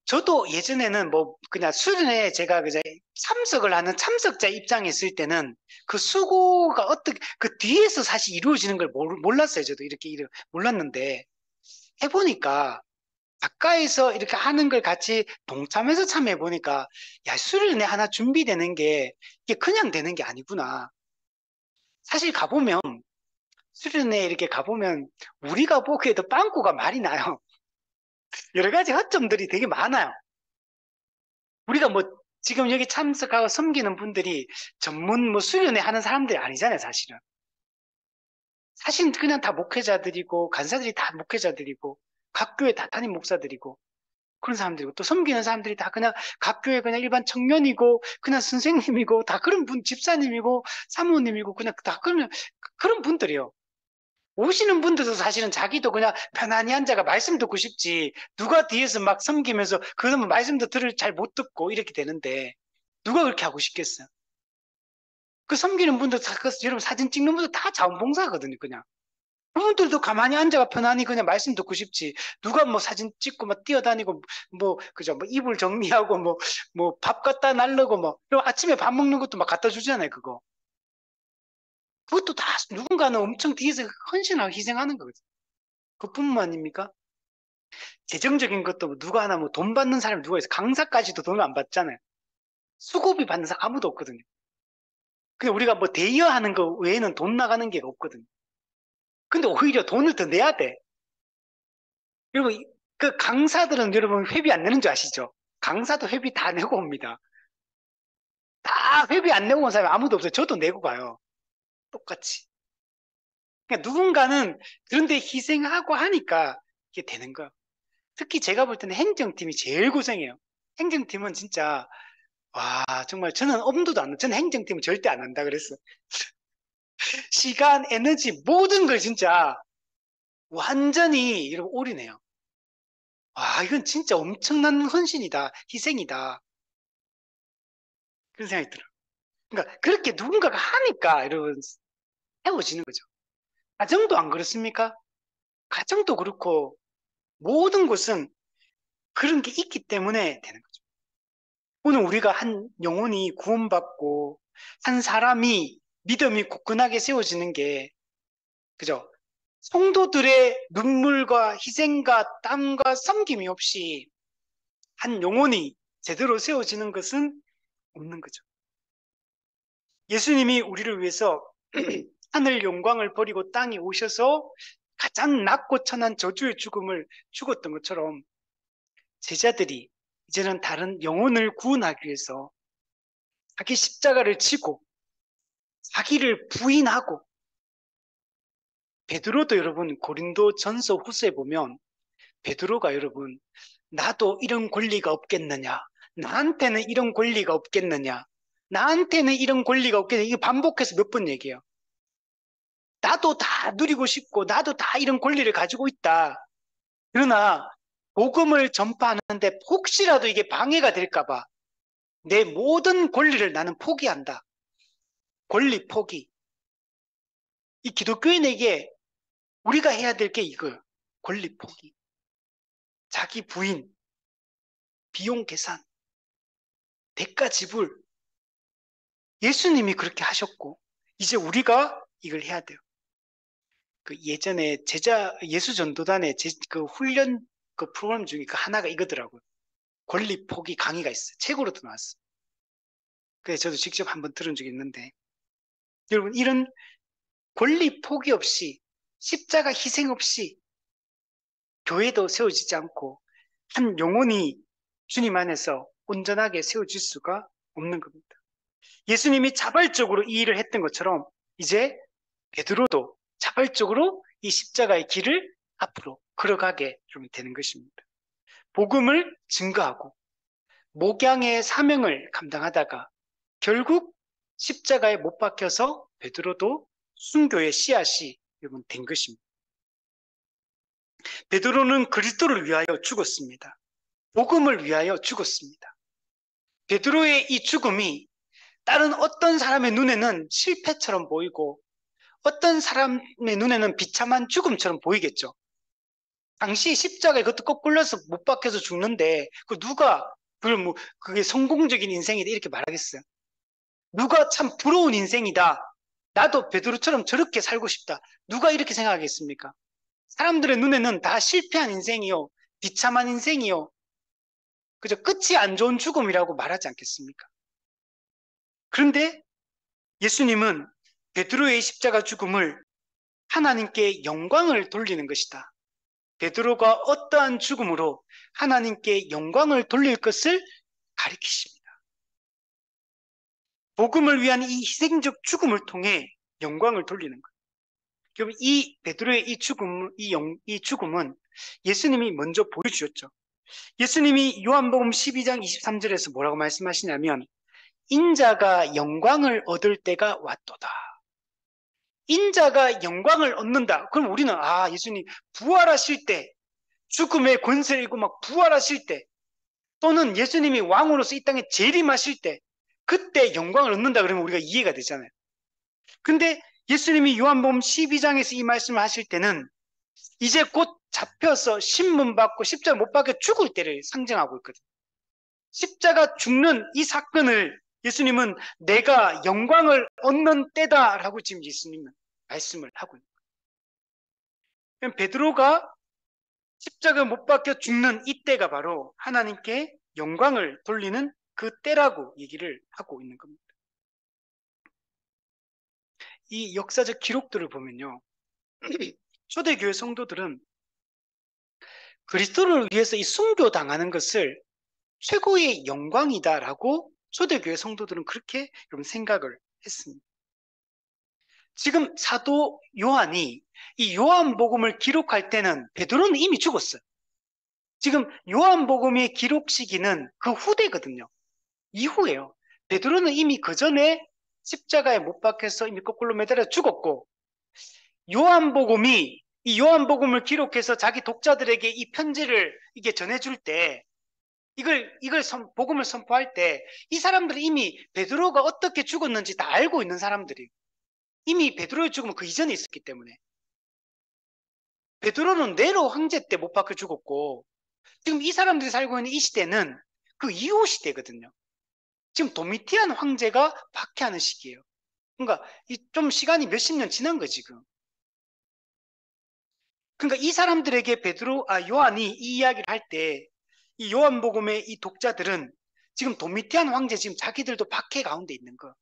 Speaker 1: 저도 예전에는 뭐 그냥 수련회에 제가 그냥 참석을 하는 참석자 입장에 있을 때는 그 수고가 어떻게 그 뒤에서 사실 이루어지는 걸 몰랐어요. 저도 이렇게 몰랐는데 해보니까 가까이서 이렇게 하는 걸 같이 동참해서 참여해 보니까 야, 수련회 하나 준비되는 게 이게 그냥 되는 게 아니구나. 사실 가보면 수련회 이렇게 가보면 우리가 보기에도 빵꾸가 많이 나요. 여러 가지 허점들이 되게 많아요. 우리가 뭐 지금 여기 참석하고 섬기는 분들이 전문 뭐 수련회 하는 사람들이 아니잖아요, 사실은. 사실 그냥 다 목회자들이고 간사들이 다 목회자들이고 각 교회 다 담임 목사들이고 그런 사람들이고 또 섬기는 사람들이 다 그냥 각 교회 그냥 일반 청년이고 그냥 선생님이고 다 그런 분 집사님이고 사모님이고 그냥 다 그런 분들이요. 오시는 분들도 사실은 자기도 그냥 편안히 앉아가 말씀 듣고 싶지 누가 뒤에서 막 섬기면서 그러면 말씀도 잘 못 듣고 이렇게 되는데 누가 그렇게 하고 싶겠어요? 그 섬기는 분들 다, 여러분 사진 찍는 분들 다 자원봉사거든요, 그냥. 그분들도 가만히 앉아가 편안히 그냥 말씀 듣고 싶지. 누가 뭐 사진 찍고 막 뛰어다니고 뭐 그죠? 뭐 이불 정리하고 뭐 밥 갖다 날르고 뭐 그리고 아침에 밥 먹는 것도 막 갖다 주잖아요, 그거. 그것도 다 누군가는 엄청 뒤에서 헌신하고 희생하는 거거든요. 그뿐만 아닙니까? 재정적인 것도 뭐 누가 하나 뭐 돈 받는 사람이 누가 있어? 강사까지도 돈을 안 받잖아요. 수고비 받는 사람 아무도 없거든요. 근데 우리가 뭐 대여하는 거 외에는 돈 나가는 게 없거든요. 근데 오히려 돈을 더 내야 돼. 여러분, 그 강사들은 여러분 회비 안 내는 줄 아시죠? 강사도 회비 다 내고 옵니다. 다 회비 안 내고 온 사람이 아무도 없어요. 저도 내고 가요. 똑같이. 그러니까 누군가는 그런데 희생하고 하니까 이게 되는 거예요. 특히 제가 볼 때는 행정팀이 제일 고생해요. 행정팀은 진짜, 와, 정말 저는 엄두도 안 나. 저는 행정팀은 절대 안 한다 그랬어. 시간, 에너지, 모든 걸 진짜 완전히 이렇게 올인해요. 와, 이건 진짜 엄청난 헌신이다. 희생이다. 그런 생각이 들어요. 그러니까 그렇게 누군가가 하니까 여러분 헤어지는 거죠. 가정도 안 그렇습니까? 가정도 그렇고 모든 것은 그런 게 있기 때문에 되는 거죠. 오늘 우리가 한 영혼이 구원받고 한 사람이 믿음이 굳건하게 세워지는 게 그죠? 성도들의 눈물과 희생과 땀과 섬김이 없이 한 영혼이 제대로 세워지는 것은 없는 거죠. 예수님이 우리를 위해서 하늘 영광을 버리고 땅에 오셔서 가장 낮고 천한 저주의 죽음을 죽었던 것처럼 제자들이 이제는 다른 영혼을 구원하기 위해서 자기 십자가를 지고 자기를 부인하고 베드로도 여러분 고린도 전서 후서에 보면 베드로가 여러분 나도 이런 권리가 없겠느냐 나한테는 이런 권리가 없겠느냐 나한테는 이런 권리가 없겠느냐 이거 반복해서 몇 번 얘기해요. 나도 다 누리고 싶고 나도 다 이런 권리를 가지고 있다. 그러나 복음을 전파하는데 혹시라도 이게 방해가 될까 봐 내 모든 권리를 나는 포기한다. 권리 포기. 이 기독교인에게 우리가 해야 될 게 이거예요. 권리 포기. 자기 부인, 비용 계산, 대가 지불. 예수님이 그렇게 하셨고 이제 우리가 이걸 해야 돼요. 그 예전에 예수 전도단의 그 훈련 그 프로그램 중에 그 하나가 이거더라고요. 권리 포기 강의가 있어요. 책으로도 나왔어요. 그래서 저도 직접 한번 들은 적이 있는데 여러분 이런 권리 포기 없이 십자가 희생 없이 교회도 세워지지 않고 한 영혼이 주님 안에서 온전하게 세워질 수가 없는 겁니다. 예수님이 자발적으로 이 일을 했던 것처럼 이제 베드로도 자발적으로 이 십자가의 길을 앞으로 걸어가게 좀 되는 것입니다. 복음을 증거하고 목양의 사명을 감당하다가 결국 십자가에 못 박혀서 베드로도 순교의 씨앗이 여러분 된 것입니다. 베드로는 그리스도를 위하여 죽었습니다. 복음을 위하여 죽었습니다. 베드로의 이 죽음이 다른 어떤 사람의 눈에는 실패처럼 보이고 어떤 사람의 눈에는 비참한 죽음처럼 보이겠죠. 당시 십자가에 그것도 거꾸로서 못 박혀서 죽는데 그 누가 그걸 뭐 그게 성공적인 인생이다 이렇게 말하겠어요? 누가 참 부러운 인생이다. 나도 베드로처럼 저렇게 살고 싶다. 누가 이렇게 생각하겠습니까? 사람들의 눈에는 다 실패한 인생이요. 비참한 인생이요. 그저 끝이 안 좋은 죽음이라고 말하지 않겠습니까? 그런데 예수님은 베드로의 십자가 죽음을 하나님께 영광을 돌리는 것이다. 베드로가 어떠한 죽음으로 하나님께 영광을 돌릴 것을 가리키십니다. 복음을 위한 이 희생적 죽음을 통해 영광을 돌리는 것. 그럼 이 베드로의 이 죽음은 예수님이 먼저 보여주셨죠. 예수님이 요한복음 12장 23절에서 뭐라고 말씀하시냐면 인자가 영광을 얻을 때가 왔도다. 인자가 영광을 얻는다. 그럼 우리는 예수님 부활하실 때 죽음의 권세를 이고 막 부활하실 때 또는 예수님이 왕으로서 이 땅에 재림하실 때 그때 영광을 얻는다 그러면 우리가 이해가 되잖아요. 근데 예수님이 요한복음 12장에서 이 말씀을 하실 때는 이제 곧 잡혀서 신문받고 십자가 못 박혀 죽을 때를 상징하고 있거든요. 십자가 죽는 이 사건을 예수님은 내가 영광을 얻는 때다라고 지금 예수님은 말씀을 하고 있는 거예요. 베드로가 십자가 못 박혀 죽는 이때가 바로 하나님께 영광을 돌리는 그 때라고 얘기를 하고 있는 겁니다. 이 역사적 기록들을 보면요. 초대교회 성도들은 그리스도를 위해서 이 순교당하는 것을 최고의 영광이다라고 초대교회 성도들은 그렇게 생각을 했습니다. 지금 사도 요한이 이 요한복음을 기록할 때는 베드로는 이미 죽었어요. 지금 요한복음의 기록 시기는 그 후대거든요. 이후에요. 베드로는 이미 그 전에 십자가에 못 박혀서 이미 거꾸로 매달려 죽었고 이 요한복음을 기록해서 자기 독자들에게 이 편지를 이게 전해줄 때 복음을 선포할 때 이 사람들이 이미 베드로가 어떻게 죽었는지 다 알고 있는 사람들이 이미 베드로의 죽음은 그 이전에 있었기 때문에 베드로는 네로 황제 때 못 박혀 죽었고 지금 이 사람들이 살고 있는 이 시대는 그 이후 시대거든요. 지금 도미티안 황제가 박해하는 시기예요. 그러니까 좀 시간이 몇십 년 지난 거 지금. 그러니까 이 사람들에게 요한이 이 이야기를 할 때 이 요한복음의 이 독자들은 지금 도미티안 황제 지금 자기들도 박해 가운데 있는 거.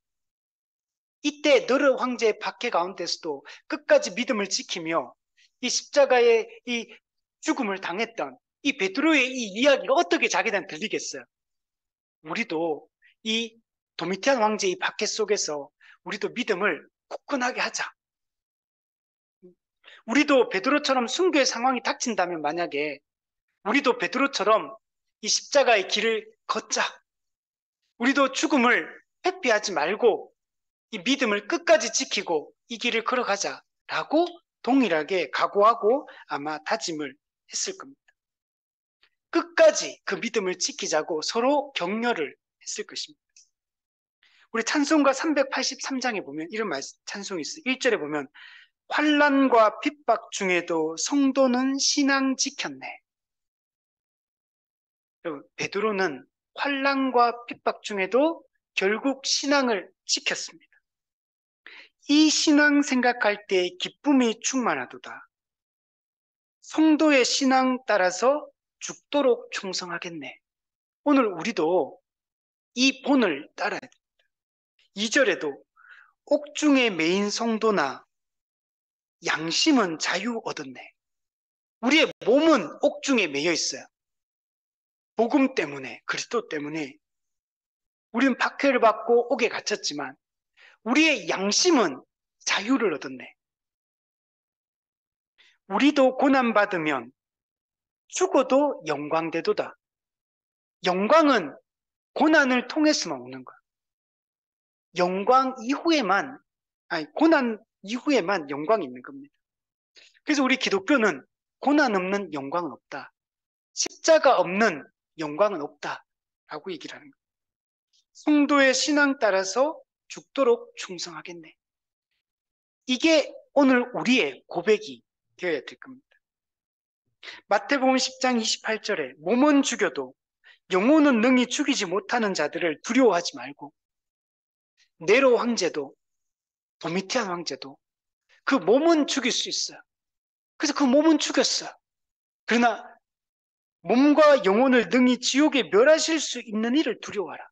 Speaker 1: 이때 너르 황제의 박해 가운데서도 끝까지 믿음을 지키며 이 십자가의 이 죽음을 당했던 이 베드로의 이 이야기가 어떻게 자기들한테 들리겠어요? 우리도 이 도미티안 황제의 이 박해 속에서 우리도 믿음을 굳건하게 하자. 우리도 베드로처럼 순교의 상황이 닥친다면 만약에 우리도 베드로처럼 이 십자가의 길을 걷자. 우리도 죽음을 회피하지 말고 이 믿음을 끝까지 지키고 이 길을 걸어가자라고 동일하게 각오하고 아마 다짐을 했을 겁니다. 끝까지 그 믿음을 지키자고 서로 격려를 했을 것입니다. 우리 찬송가 383장에 보면 이런 찬송이 있어요. 1절에 보면 환난과 핍박 중에도 성도는 신앙 지켰네. 베드로는 환난과 핍박 중에도 결국 신앙을 지켰습니다. 이 신앙 생각할 때 기쁨이 충만하도다. 성도의 신앙 따라서 죽도록 충성하겠네. 오늘 우리도 이 본을 따라야 됩니다. 2절에도 옥중에 매인 성도나 양심은 자유 얻었네. 우리의 몸은 옥중에 매여 있어요. 복음 때문에, 그리스도 때문에 우리는 박해를 받고 옥에 갇혔지만 우리의 양심은 자유를 얻었네. 우리도 고난받으면 죽어도 영광되도다. 영광은 고난을 통해서만 오는 거야. 고난 이후에만 영광이 있는 겁니다. 그래서 우리 기독교는 고난 없는 영광은 없다. 십자가 없는 영광은 없다라고 얘기를 하는 거예요. 성도의 신앙 따라서 죽도록 충성하겠네. 이게 오늘 우리의 고백이 되어야 될 겁니다. 마태복음 10장 28절에 몸은 죽여도 영혼은 능히 죽이지 못하는 자들을 두려워하지 말고, 네로 황제도 도미티안 황제도 그 몸은 죽일 수 있어요. 그래서 그 몸은 죽였어요. 그러나 몸과 영혼을 능히 지옥에 멸하실 수 있는 이를 두려워하라.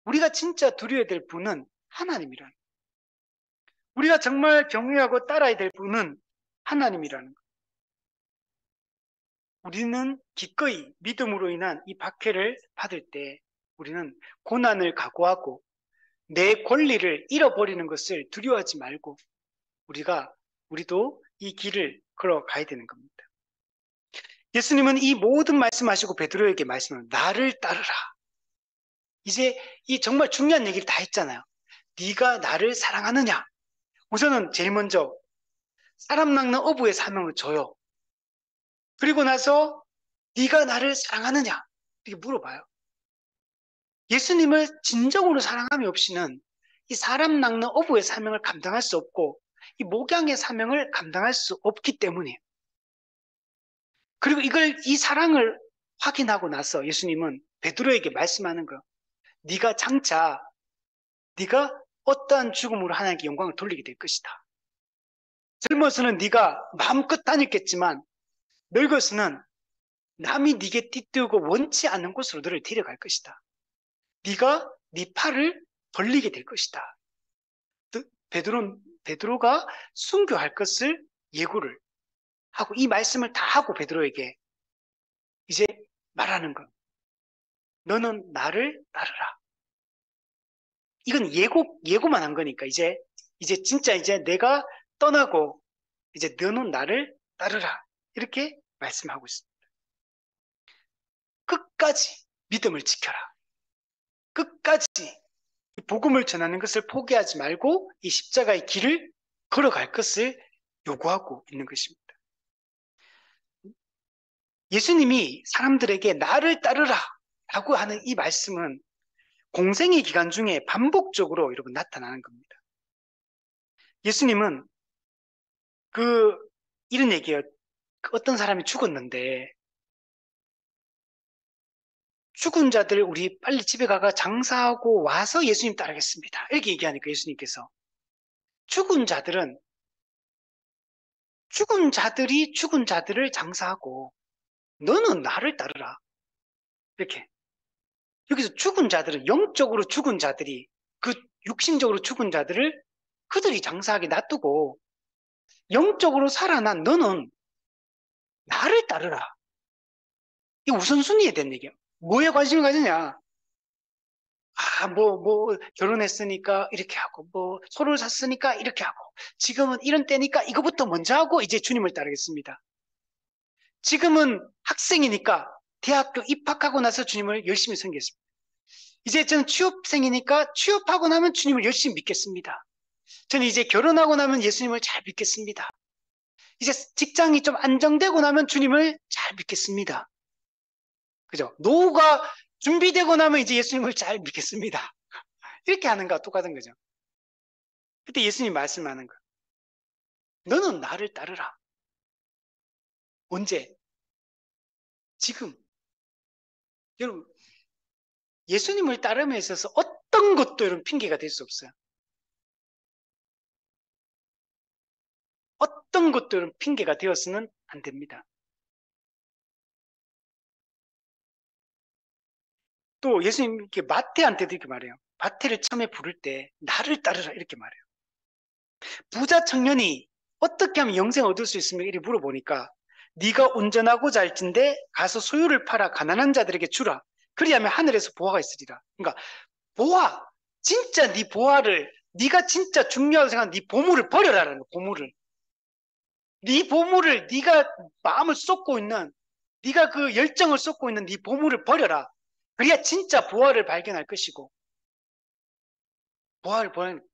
Speaker 1: 우리가 진짜 두려워야 될 분은 하나님이라는 거예요. 우리가 정말 경외하고 따라야 될 분은 하나님이라는 거예요. 우리는 기꺼이 믿음으로 인한 이 박해를 받을 때 우리는 고난을 각오하고 내 권리를 잃어버리는 것을 두려워하지 말고 우리도 이 길을 걸어가야 되는 겁니다. 예수님은 이 모든 말씀하시고 베드로에게 말씀을 나를 따르라. 이제 이 정말 중요한 얘기를 다 했잖아요. 네가 나를 사랑하느냐? 우선은 제일 먼저 사람 낚는 어부의 사명을 줘요. 그리고 나서 네가 나를 사랑하느냐? 이렇게 물어봐요. 예수님을 진정으로 사랑함이 없이는 이 사람 낚는 어부의 사명을 감당할 수 없고 이 목양의 사명을 감당할 수 없기 때문이에요. 그리고 이 사랑을 확인하고 나서 예수님은 베드로에게 말씀하는 거. 네가 장차 네가 어떠한 죽음으로 하나님께 영광을 돌리게 될 것이다. 젊어서는 네가 마음껏 다녔겠지만 늙어서는 남이 네게 띠뜨고 원치 않는 곳으로 너를 데려갈 것이다. 네가 네 팔을 벌리게 될 것이다. 베드로가 순교할 것을 예고를 하고 이 말씀을 다 하고 베드로에게 이제 말하는 것. 너는 나를 따르라. 이건 예고만 한 거니까 이제 진짜 이제 내가 떠나고 이제 너는 나를 따르라. 이렇게 말씀하고 있습니다. 끝까지 믿음을 지켜라. 끝까지 복음을 전하는 것을 포기하지 말고 이 십자가의 길을 걸어갈 것을 요구하고 있는 것입니다. 예수님이 사람들에게 나를 따르라 라고 하는 이 말씀은 공생의 기간 중에 반복적으로 여러분 나타나는 겁니다. 예수님은 이런 얘기예요. 어떤 사람이 죽었는데 죽은 자들 우리 빨리 집에 가가 장사하고 와서 예수님 따르겠습니다. 이렇게 얘기하니까 예수님께서 죽은 자들이 죽은 자들을 장사하고 너는 나를 따르라. 이렇게. 여기서 죽은 자들은 영적으로 죽은 자들이 그 육신적으로 죽은 자들을 그들이 장사하게 놔두고 영적으로 살아난 너는 나를 따르라. 이 우선순위에 대한 얘기야. 뭐에 관심을 가지냐? 결혼했으니까 이렇게 하고, 소를 샀으니까 이렇게 하고, 지금은 이런 때니까 이거부터 먼저 하고 이제 주님을 따르겠습니다. 지금은 학생이니까 대학교 입학하고 나서 주님을 열심히 섬기겠습니다. 이제 저는 취업생이니까 취업하고 나면 주님을 열심히 믿겠습니다. 저는 이제 결혼하고 나면 예수님을 잘 믿겠습니다. 이제 직장이 좀 안정되고 나면 주님을 잘 믿겠습니다. 그죠? 노후가 준비되고 나면 이제 예수님을 잘 믿겠습니다. 이렇게 하는 거와 똑같은 거죠. 그때 예수님 말씀하는 거. 너는 나를 따르라. 언제? 지금. 여러분, 예수님을 따름에 있어서 어떤 것도 여러분 핑계가 될 수 없어요. 어떤 것도 여러분 핑계가 되어서는 안 됩니다. 또 예수님 이렇게 마태한테도 이렇게 말해요. 마태를 처음에 부를 때 나를 따르라 이렇게 말해요. 부자 청년이 어떻게 하면 영생 얻을 수 있습니까? 이렇게 물어보니까 네가 운전하고자 할진대 가서 소유를 팔아 가난한 자들에게 주라. 그리하면 하늘에서 보화가 있으리라. 그러니까 보화, 진짜 네 보화를 네가 진짜 중요하다고 생각하는 네 보물을 버려라라는 거. 보물을. 네 보물을 네가 마음을 쏟고 있는 네가 그 열정을 쏟고 있는 네 보물을 버려라. 그래야 진짜 보화를 발견할 것이고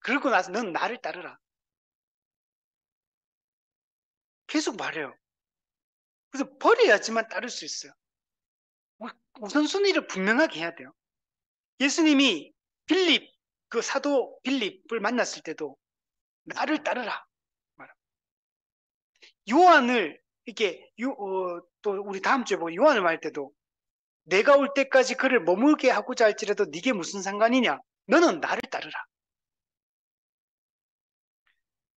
Speaker 1: 그러고 나서 넌 나를 따르라. 계속 말해요. 그래서 버려야지만 따를 수 있어요. 우선순위를 분명하게 해야 돼요. 예수님이 빌립, 그 사도 빌립을 만났을 때도 나를 따르라 말합니다. 요한을 이렇게 또 우리 다음 주에 보고 요한을 말할 때도 내가 올 때까지 그를 머물게 하고자 할지라도 네게 무슨 상관이냐? 너는 나를 따르라.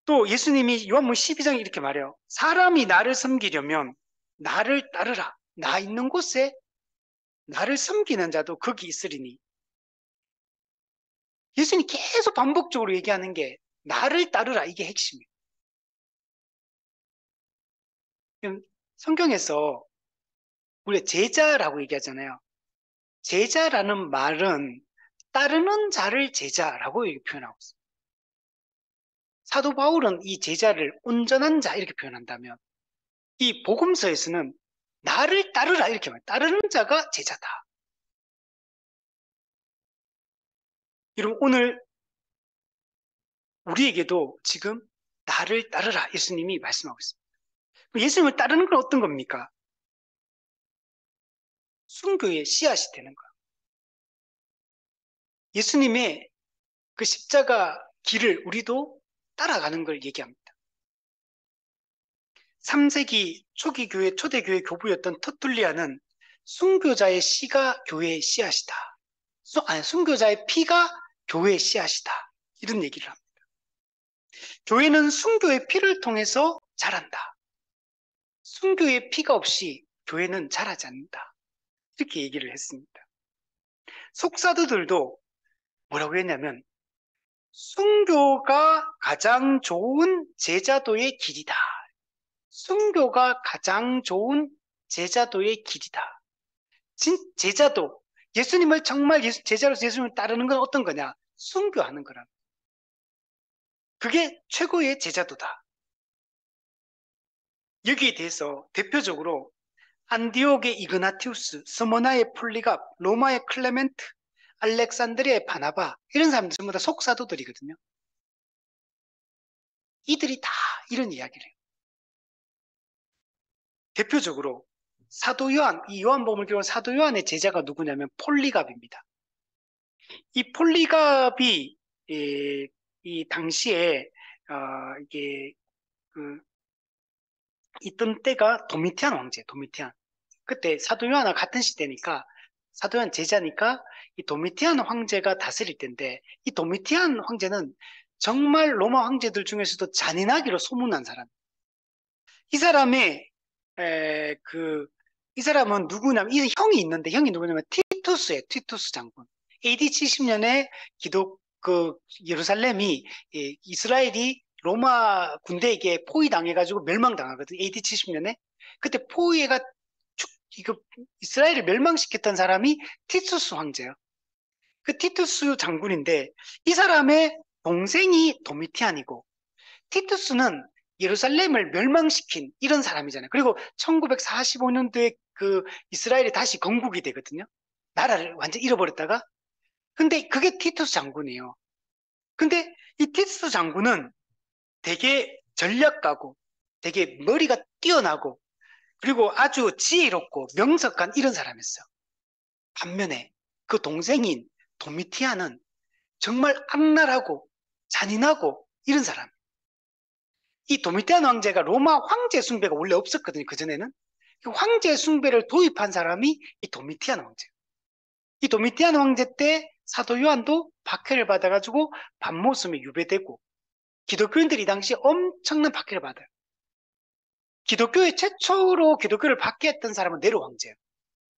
Speaker 1: 또 예수님이 요한복음 12장에 이렇게 말해요. 사람이 나를 섬기려면 나를 따르라. 나 있는 곳에 나를 섬기는 자도 거기 있으리니. 예수님이 계속 반복적으로 얘기하는 게 나를 따르라. 이게 핵심이에요. 성경에서 우리가 제자라고 얘기하잖아요. 제자라는 말은 따르는 자를 제자라고 표현하고 있어요. 사도 바울은 이 제자를 온전한 자 이렇게 표현한다면 이 복음서에서는 나를 따르라 이렇게 말해요. 따르는 자가 제자다. 여러분 오늘 우리에게도 지금 나를 따르라 예수님이 말씀하고 있습니다. 예수님을 따르는 건 어떤 겁니까? 순교의 씨앗이 되는 거예요. 예수님의 그 십자가 길을 우리도 따라가는 걸 얘기합니다. 3세기 초기 교회, 초대교회 교부였던 터툴리아는 순교자의 씨가 교회의 씨앗이다. 순교자의 피가 교회의 씨앗이다. 이런 얘기를 합니다. 교회는 순교의 피를 통해서 자란다. 순교의 피가 없이 교회는 자라지 않는다. 이렇게 얘기를 했습니다. 속사도들도 뭐라고 했냐면 순교가 가장 좋은 제자도의 길이다. 순교가 가장 좋은 제자도의 길이다. 제자도, 예수님을 정말 제자로서 예수님을 따르는 건 어떤 거냐? 순교하는 거라. 그게 최고의 제자도다. 여기에 대해서 대표적으로 안디옥의 이그나티우스, 스모나의 폴리갑, 로마의 클레멘트, 알렉산드리아의 바나바 이런 사람들 전부 다 속사도들이거든요. 이들이 다 이런 이야기를 해요. 대표적으로 사도 요한, 이 요한복음을 기록한 사도 요한의 제자가 누구냐면 폴리갑입니다. 이 폴리갑이 이 당시에 이게 있던 때가 도미티안 황제, 도미티안. 그때 사도 요한과 같은 시대니까 사도 요한 제자니까 이 도미티안 황제가 다스릴 때인데 이 도미티안 황제는 정말 로마 황제들 중에서도 잔인하기로 소문난 사람. 이 사람의 이 사람은 누구냐면 이 형이 있는데 형이 누구냐면 티투스예요. 티투스 장군. AD 70년에 예루살렘이 이스라엘이 로마 군대에게 포위당해가지고 멸망당하거든. AD 70년에 그때 포위가 이거 이스라엘을 멸망시켰던 사람이 티투스 황제예요. 그 티투스 장군인데 이 사람의 동생이 도미티안이고 티투스는 예루살렘을 멸망시킨 이런 사람이잖아요. 그리고 1945년도에 그 이스라엘이 다시 건국이 되거든요. 나라를 완전 잃어버렸다가. 근데 그게 티투스 장군이에요. 근데 이 티투스 장군은 되게 전략가고 되게 머리가 뛰어나고 그리고 아주 지혜롭고 명석한 이런 사람이었어요. 반면에 그 동생인 도미티아는 정말 악랄하고 잔인하고 이런 사람. 이 도미티안 황제가 로마 황제 숭배가 원래 없었거든요. 그전에는. 황제 숭배를 도입한 사람이 이 도미티안 황제. 이 도미티안 황제 때 사도 요한도 박해를 받아가지고 밤모섬에 유배되고 기독교인들이 이 당시 엄청난 박해를 받아요. 기독교의 최초로 기독교를 박해했던 사람은 네로 황제예요.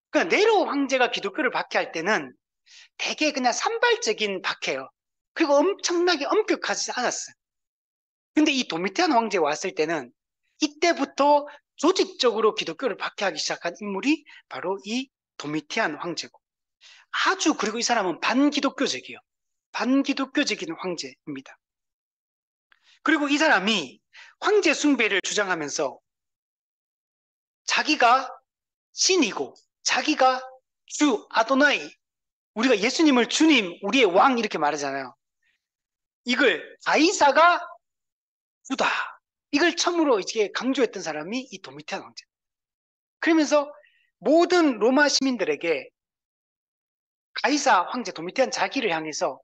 Speaker 1: 그러니까 네로 황제가 기독교를 박해할 때는 되게 그냥 산발적인 박해예요. 그리고 엄청나게 엄격하지 않았어요. 근데 이 도미티안 황제 왔을 때는 이때부터 조직적으로 기독교를 박해하기 시작한 인물이 바로 이 도미티안 황제고 아주 그리고 이 사람은 반기독교적이에요. 반기독교적인 황제입니다. 그리고 이 사람이 황제 숭배를 주장하면서 자기가 신이고 자기가 주 아도나이 우리가 예수님을 주님 우리의 왕 이렇게 말하잖아요. 이걸 가이사가 주다. 이걸 처음으로 이제 강조했던 사람이 이 도미티안 황제. 그러면서 모든 로마 시민들에게 가이사 황제 도미티안 자기를 향해서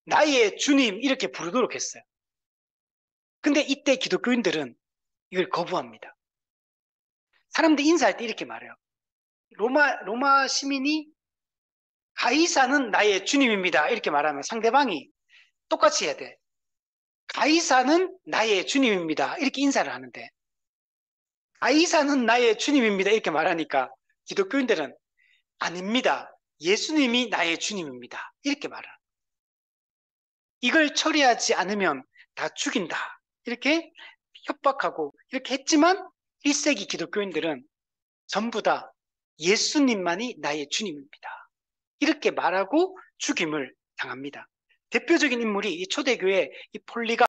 Speaker 1: 나의 주님 이렇게 부르도록 했어요. 근데 이때 기독교인들은 이걸 거부합니다. 사람들 인사할 때 이렇게 말해요. 로마 시민이 가이사는 나의 주님입니다. 이렇게 말하면 상대방이 똑같이 해야 돼. 가이사는 나의 주님입니다. 이렇게 인사를 하는데 가이사는 나의 주님입니다. 이렇게 말하니까 기독교인들은 아닙니다. 예수님이 나의 주님입니다. 이렇게 말해요. 이걸 처리하지 않으면 다 죽인다. 이렇게 협박하고 이렇게 했지만 1세기 기독교인들은 전부 다 예수님만이 나의 주님입니다. 이렇게 말하고 죽임을 당합니다. 대표적인 인물이 이 초대교회 이 폴리갑.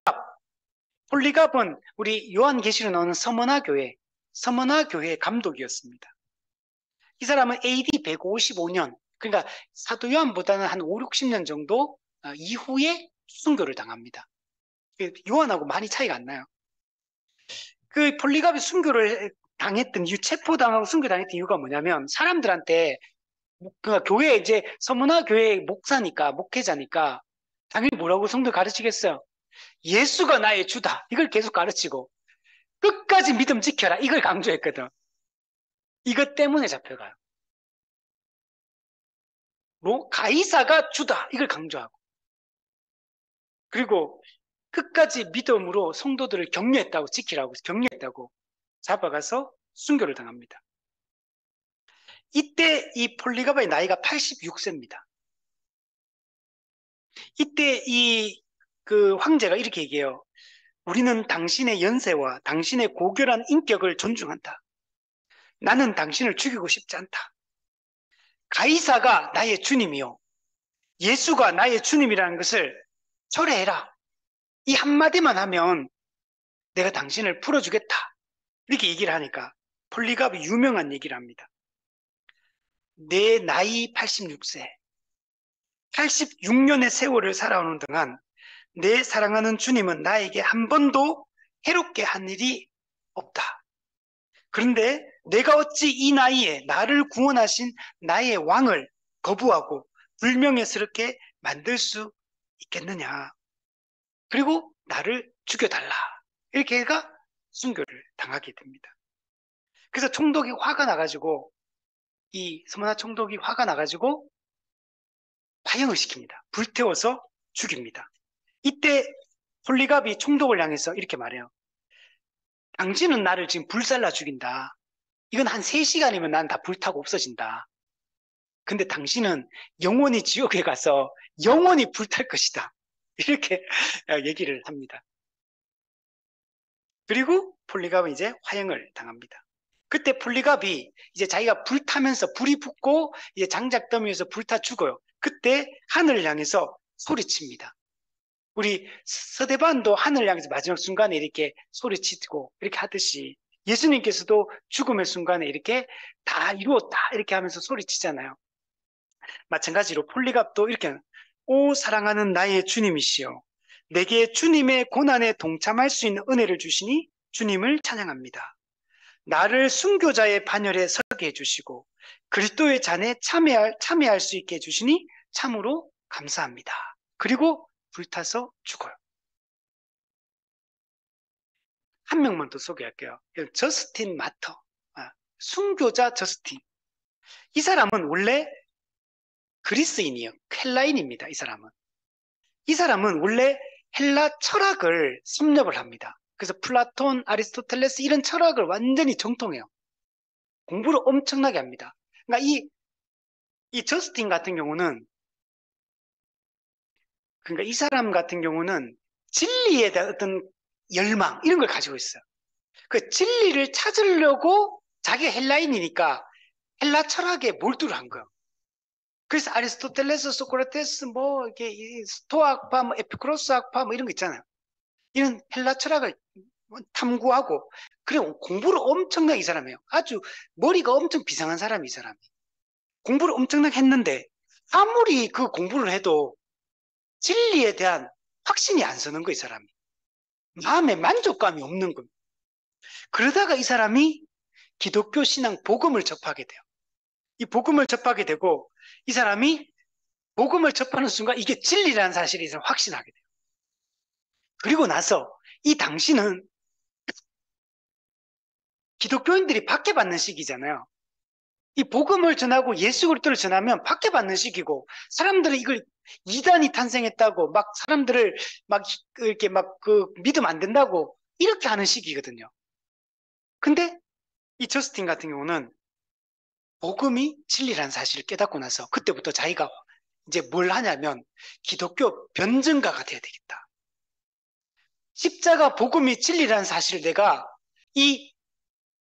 Speaker 1: 폴리갑은 우리 요한계시로 나오는 서머나 교회 감독이었습니다. 이 사람은 AD 155년, 그러니까 사도 요한보다는 한 5, 60년 정도 이후에 순교를 당합니다. 요한하고 많이 차이가 안 나요. 그 폴리갑이 순교를 당했던 이유, 체포당하고 순교당했던 이유가 뭐냐면 사람들한테 그 교회 이제 서문화 교회 목사니까 목회자니까 당연히 뭐라고 성도 가르치겠어요? 예수가 나의 주다. 이걸 계속 가르치고 끝까지 믿음 지켜라. 이걸 강조했거든. 이것 때문에 잡혀가요. 가이사가 주다. 이걸 강조하고. 그리고 끝까지 믿음으로 성도들을 격려했다고 지키라고 격려했다고 잡아가서 순교를 당합니다. 이때 이 폴리가바의 나이가 86세입니다. 이때 그 황제가 이렇게 얘기해요. 우리는 당신의 연세와 당신의 고결한 인격을 존중한다. 나는 당신을 죽이고 싶지 않다. 가이사가 나의 주님이요. 예수가 나의 주님이라는 것을 철회해라. 이 한마디만 하면 내가 당신을 풀어주겠다. 이렇게 얘기를 하니까 폴리갑이 유명한 얘기를 합니다. 내 나이 86세, 86년의 세월을 살아오는 동안 내 사랑하는 주님은 나에게 한 번도 해롭게 한 일이 없다. 그런데 내가 어찌 이 나이에 나를 구원하신 나의 왕을 거부하고 불명예스럽게 만들 수 있겠느냐. 그리고 나를 죽여달라. 이렇게 해가 순교를 당하게 됩니다. 그래서 총독이 화가 나가지고 이 서머나 총독이 화가 나가지고 파형을 시킵니다. 불태워서 죽입니다. 이때 폴리갑이 총독을 향해서 이렇게 말해요. 당신은 나를 지금 불살라 죽인다. 이건 한 3시간이면 난 다 불타고 없어진다. 근데 당신은 영원히 지옥에 가서 영원히 불탈 것이다. 이렇게 얘기를 합니다. 그리고 폴리갑은 이제 화형을 당합니다. 그때 폴리갑이 이제 자기가 불타면서 불이 붙고 이제 장작더미에서 불타 죽어요. 그때 하늘을 향해서 소리칩니다. 우리 서대반도 하늘을 향해서 마지막 순간에 이렇게 소리치고 이렇게 하듯이 예수님께서도 죽음의 순간에 이렇게 다 이루었다 이렇게 하면서 소리치잖아요. 마찬가지로 폴리갑도 이렇게 오 사랑하는 나의 주님이시여 내게 주님의 고난에 동참할 수 있는 은혜를 주시니 주님을 찬양합니다. 나를 순교자의 반열에 서게 해주시고 그리스도의 잔에 참여할 수 있게 해주시니 참으로 감사합니다. 그리고 불타서 죽어요. 한 명만 더 소개할게요. 저스틴 마터, 순교자 저스틴. 이 사람은 원래 그리스인이에요. 헬라인입니다. 이 사람은 원래 헬라 철학을 섭렵을 합니다. 그래서 플라톤, 아리스토텔레스 이런 철학을 완전히 정통해요. 공부를 엄청나게 합니다. 그러니까 이 저스틴 같은 경우는 그러니까 이 사람 같은 경우는 진리에 대한 어떤 열망 이런 걸 가지고 있어요. 그 진리를 찾으려고 자기가 헬라인이니까 헬라 철학에 몰두를 한 거예요. 그래서 아리스토텔레스, 소크라테스, 뭐 이렇게 스토아 학파, 뭐 에피쿠로스 학파 뭐 이런 거 있잖아요. 이런 헬라 철학을 탐구하고 그리고 공부를 엄청나게 이 사람이에요. 아주 머리가 엄청 비상한 사람이 이 사람이. 공부를 엄청나게 했는데 아무리 그 공부를 해도 진리에 대한 확신이 안 서는 거 이 사람이. 마음에 만족감이 없는 겁니다. 그러다가 이 사람이 기독교 신앙 복음을 접하게 돼요. 이 복음을 접하게 되고 이 사람이 복음을 접하는 순간 이게 진리라는 사실을 확신하게 돼요. 그리고 나서 이 당시는 기독교인들이 박해받는 시기잖아요. 이 복음을 전하고 예수 그리스도를 전하면 박해받는 시기고, 사람들은 이걸 이단이 탄생했다고 막 사람들을 막 이렇게 막 믿으면 안 된다고 이렇게 하는 시기거든요. 근데 이 저스틴 같은 경우는 복음이 진리라는 사실을 깨닫고 나서 그때부터 자기가 이제 뭘 하냐면 기독교 변증가가 돼야 되겠다. 십자가 복음이 진리라는 사실을 내가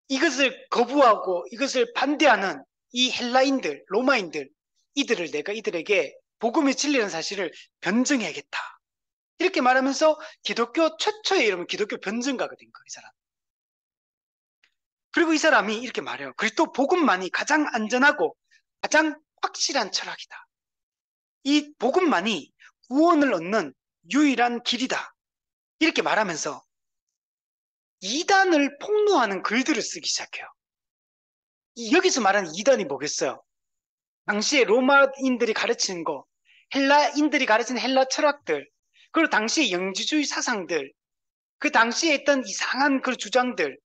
Speaker 1: 이것을 거부하고 이것을 반대하는 이 헬라인들, 로마인들, 이들을 내가 이들에게 복음이 진리라는 사실을 변증해야겠다. 이렇게 말하면서 기독교 최초의 이름은 기독교 변증가가 된 거예요, 이 사람. 그리고 이 사람이 이렇게 말해요. 그리스도 복음만이 가장 안전하고 가장 확실한 철학이다. 이 복음만이 구원을 얻는 유일한 길이다. 이렇게 말하면서 이단을 폭로하는 글들을 쓰기 시작해요. 여기서 말하는 이단이 뭐겠어요? 당시에 로마인들이 가르치는 거, 헬라인들이 가르치는 헬라 철학들, 그리고 당시의 영지주의 사상들, 그 당시에 있던 이상한 그 주장들,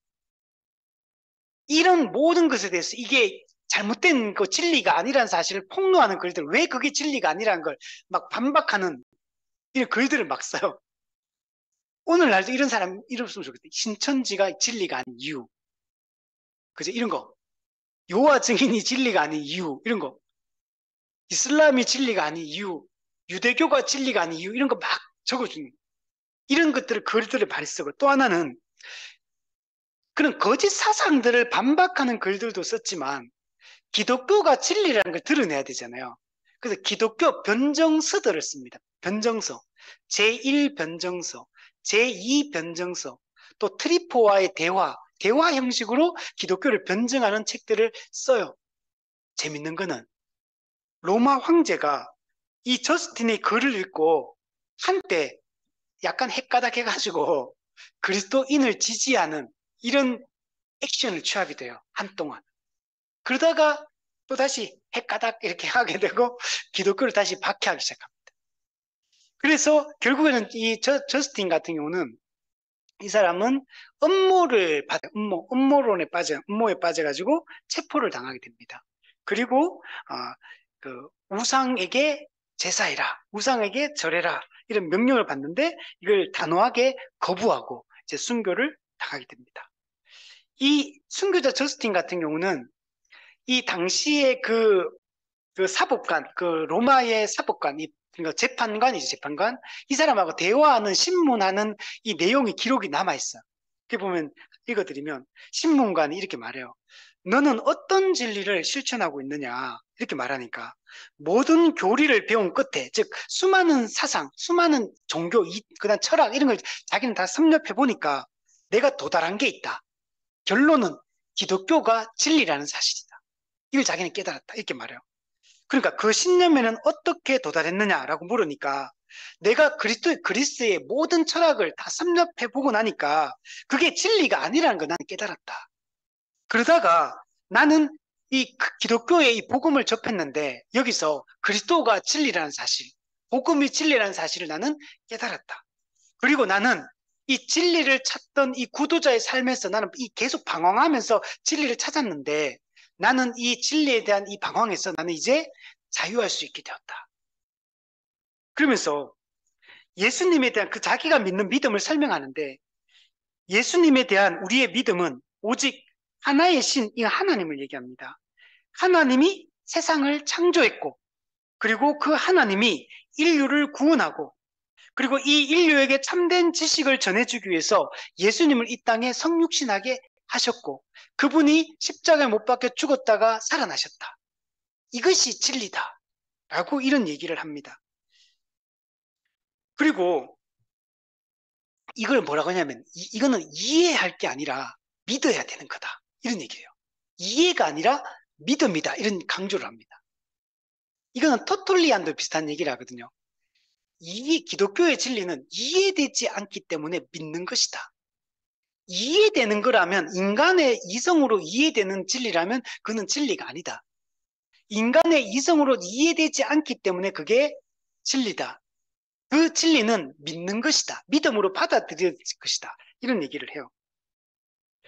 Speaker 1: 이런 모든 것에 대해서 이게 잘못된 그 진리가 아니라는 사실을 폭로하는 글들, 왜 그게 진리가 아니라는 걸 막 반박하는 이런 글들을 막 써요. 오늘날도 이런 사람 이랬으면 좋겠다. 신천지가 진리가 아닌 이유. 그죠? 이런 거. 여호와 증인이 진리가 아닌 이유. 이런 거. 이슬람이 진리가 아닌 이유. 유대교가 진리가 아닌 이유. 이런 거 막 적어주는. 이런 것들을 글들을 많이 쓰고, 또 하나는 그런 거짓 사상들을 반박하는 글들도 썼지만 기독교가 진리라는 걸 드러내야 되잖아요. 그래서 기독교 변정서들을 씁니다. 변정서, 제1변정서, 제2변정서, 또 트리포와의 대화 형식으로 기독교를 변증하는 책들을 써요. 재밌는 거는 로마 황제가 이 저스틴의 글을 읽고 한때 약간 헷가닥해가지고 그리스도인을 지지하는 이런 액션을 취하게 돼요. 한동안. 그러다가 또 다시 헷가닥 이렇게 하게 되고 기독교를 다시 박해하기 시작합니다. 그래서 결국에는 이 저스틴 같은 경우는 이 사람은 음모에 빠져가지고 체포를 당하게 됩니다. 그리고 그 우상에게 제사해라, 우상에게 절해라 이런 명령을 받는데 이걸 단호하게 거부하고 이제 순교를 당하게 됩니다. 이 순교자 저스틴 같은 경우는 이 당시에 그 사법관, 그 로마의 사법관, 그러니까 재판관이죠, 재판관. 이 사람하고 대화하는, 신문하는 이 내용이 기록이 남아있어. 이렇게 보면, 읽어드리면, 신문관이 이렇게 말해요. 너는 어떤 진리를 실천하고 있느냐? 이렇게 말하니까, 모든 교리를 배운 끝에, 즉, 수많은 사상, 수많은 종교, 그다음 철학, 이런 걸 자기는 다 섭렵해 보니까 내가 도달한 게 있다. 결론은 기독교가 진리라는 사실이다. 이걸 자기는 깨달았다. 이렇게 말해요. 그러니까 그 신념에는 어떻게 도달했느냐라고 물으니까 내가 그리스의 모든 철학을 다 섭렵해 보고 나니까 그게 진리가 아니라는 걸 나는 깨달았다. 그러다가 나는 이 기독교의 이 복음을 접했는데 여기서 그리스도가 진리라는 사실, 복음이 진리라는 사실을 나는 깨달았다. 그리고 나는 이 진리를 찾던 이 구도자의 삶에서 나는 계속 방황하면서 진리를 찾았는데 나는 이 진리에 대한 이 방황에서 나는 이제 자유할 수 있게 되었다. 그러면서 예수님에 대한 그 자기가 믿는 믿음을 설명하는데 예수님에 대한 우리의 믿음은 오직 하나의 신, 이 하나님을 얘기합니다. 하나님이 세상을 창조했고 그리고 그 하나님이 인류를 구원하고 그리고 이 인류에게 참된 지식을 전해주기 위해서 예수님을 이 땅에 성육신하게 하셨고 그분이 십자가에 못 박혀 죽었다가 살아나셨다. 이것이 진리다. 라고 이런 얘기를 합니다. 그리고 이걸 뭐라고 하냐면 이거는 이해할 게 아니라 믿어야 되는 거다. 이런 얘기예요. 이해가 아니라 믿음이다. 이런 강조를 합니다. 이거는 토톨리안도 비슷한 얘기를 하거든요. 기독교의 진리는 이해되지 않기 때문에 믿는 것이다. 이해되는 거라면 인간의 이성으로 이해되는 진리라면 그는 진리가 아니다. 인간의 이성으로 이해되지 않기 때문에 그게 진리다. 그 진리는 믿는 것이다. 믿음으로 받아들일 것이다. 이런 얘기를 해요.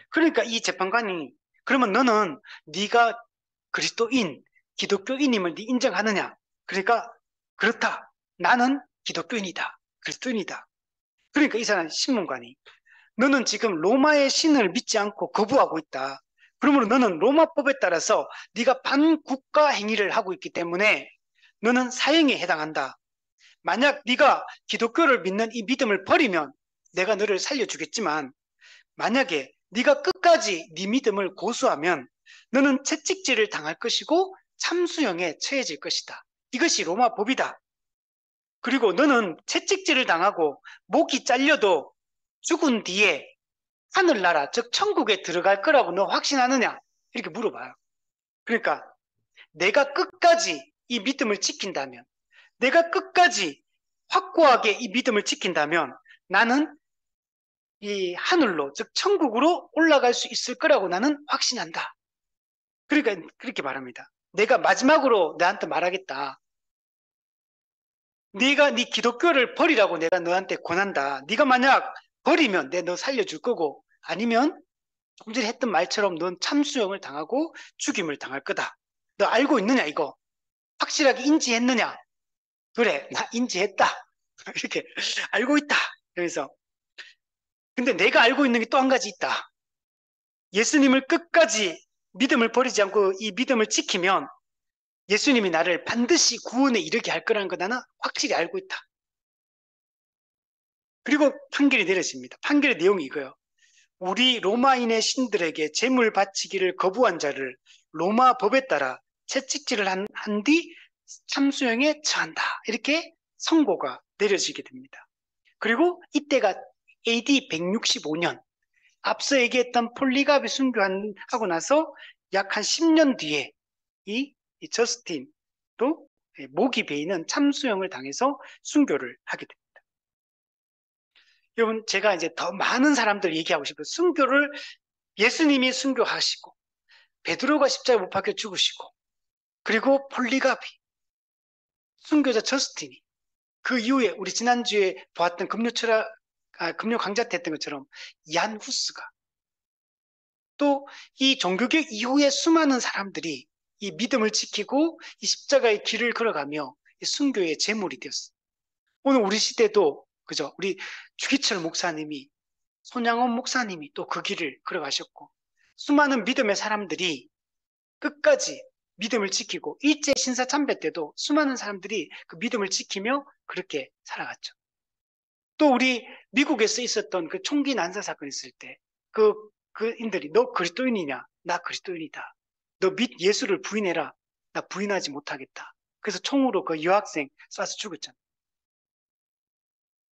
Speaker 1: 그러니까 이 재판관이 그러면 너는 네가 그리스도인, 기독교인임을 네 인정하느냐? 그러니까 그렇다. 나는 기독교인이다. 그리스도인이다. 그러니까 이 사람 신문관이 너는 지금 로마의 신을 믿지 않고 거부하고 있다. 그러므로 너는 로마법에 따라서 네가 반국가 행위를 하고 있기 때문에 너는 사형에 해당한다. 만약 네가 기독교를 믿는 이 믿음을 버리면 내가 너를 살려주겠지만 만약에 네가 끝까지 네 믿음을 고수하면 너는 채찍질을 당할 것이고 참수형에 처해질 것이다. 이것이 로마 법이다. 그리고 너는 채찍질을 당하고 목이 잘려도 죽은 뒤에 하늘나라, 즉 천국에 들어갈 거라고 너 확신하느냐? 이렇게 물어봐요. 그러니까 내가 끝까지 이 믿음을 지킨다면, 내가 끝까지 확고하게 이 믿음을 지킨다면 나는 이 하늘로, 즉 천국으로 올라갈 수 있을 거라고 나는 확신한다. 그러니까 그렇게 말합니다. 내가 마지막으로 너한테 말하겠다. 네가 네 기독교를 버리라고 내가 너한테 권한다. 네가 만약 버리면 내 너 살려줄 거고 아니면 조금 전에 했던 말처럼 넌 참수형을 당하고 죽임을 당할 거다. 너 알고 있느냐 이거? 확실하게 인지했느냐? 그래, 나 인지했다. 이렇게 알고 있다. 그래서 근데 내가 알고 있는 게 또 한 가지 있다. 예수님을 끝까지 믿음을 버리지 않고 이 믿음을 지키면 예수님이 나를 반드시 구원에 이르게 할 거라는 거 나는 확실히 알고 있다. 그리고 판결이 내려집니다. 판결의 내용이 이거예요. 우리 로마인의 신들에게 제물 바치기를 거부한 자를 로마 법에 따라 채찍질을 한 뒤 참수형에 처한다. 이렇게 선고가 내려지게 됩니다. 그리고 이때가 AD 165년 앞서 얘기했던 폴리갑이 순교하고 나서 약 한 10년 뒤에 이 저스틴도 목이 베이는 참수형을 당해서 순교를 하게 됩니다. 여러분 제가 이제 더 많은 사람들 얘기하고 싶어요. 순교를 예수님이 순교하시고 베드로가 십자가에 못 박혀 죽으시고 그리고 폴리갑이 순교자 저스틴이 그 이후에 우리 지난주에 보았던 금요 강좌 때 했던 것처럼 얀 후스가 또 이 종교개혁 이후에 수많은 사람들이 이 믿음을 지키고 이 십자가의 길을 걸어가며 이 순교의 제물이 되었어요. 오늘 우리 시대도 그죠? 우리 주기철 목사님이 손양원 목사님이 또 그 길을 걸어가셨고 수많은 믿음의 사람들이 끝까지 믿음을 지키고 일제 신사참배 때도 수많은 사람들이 그 믿음을 지키며 그렇게 살아갔죠. 또 우리 미국에서 있었던 그 총기 난사 사건 있을 때 그 인들이 너 그리스도인이냐? 나 그리스도인이다. 너 예수를 부인해라. 나 부인하지 못하겠다. 그래서 총으로 그 여학생 쏴서 죽었잖아.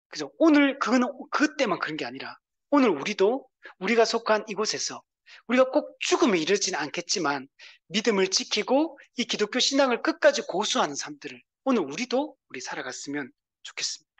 Speaker 1: 그죠? 오늘 그거는 그때만 그런 게 아니라 오늘 우리도 우리가 속한 이곳에서 우리가 꼭 죽음에 이르지는 않겠지만 믿음을 지키고 이 기독교 신앙을 끝까지 고수하는 삶들을 오늘 우리도 살아갔으면 좋겠습니다.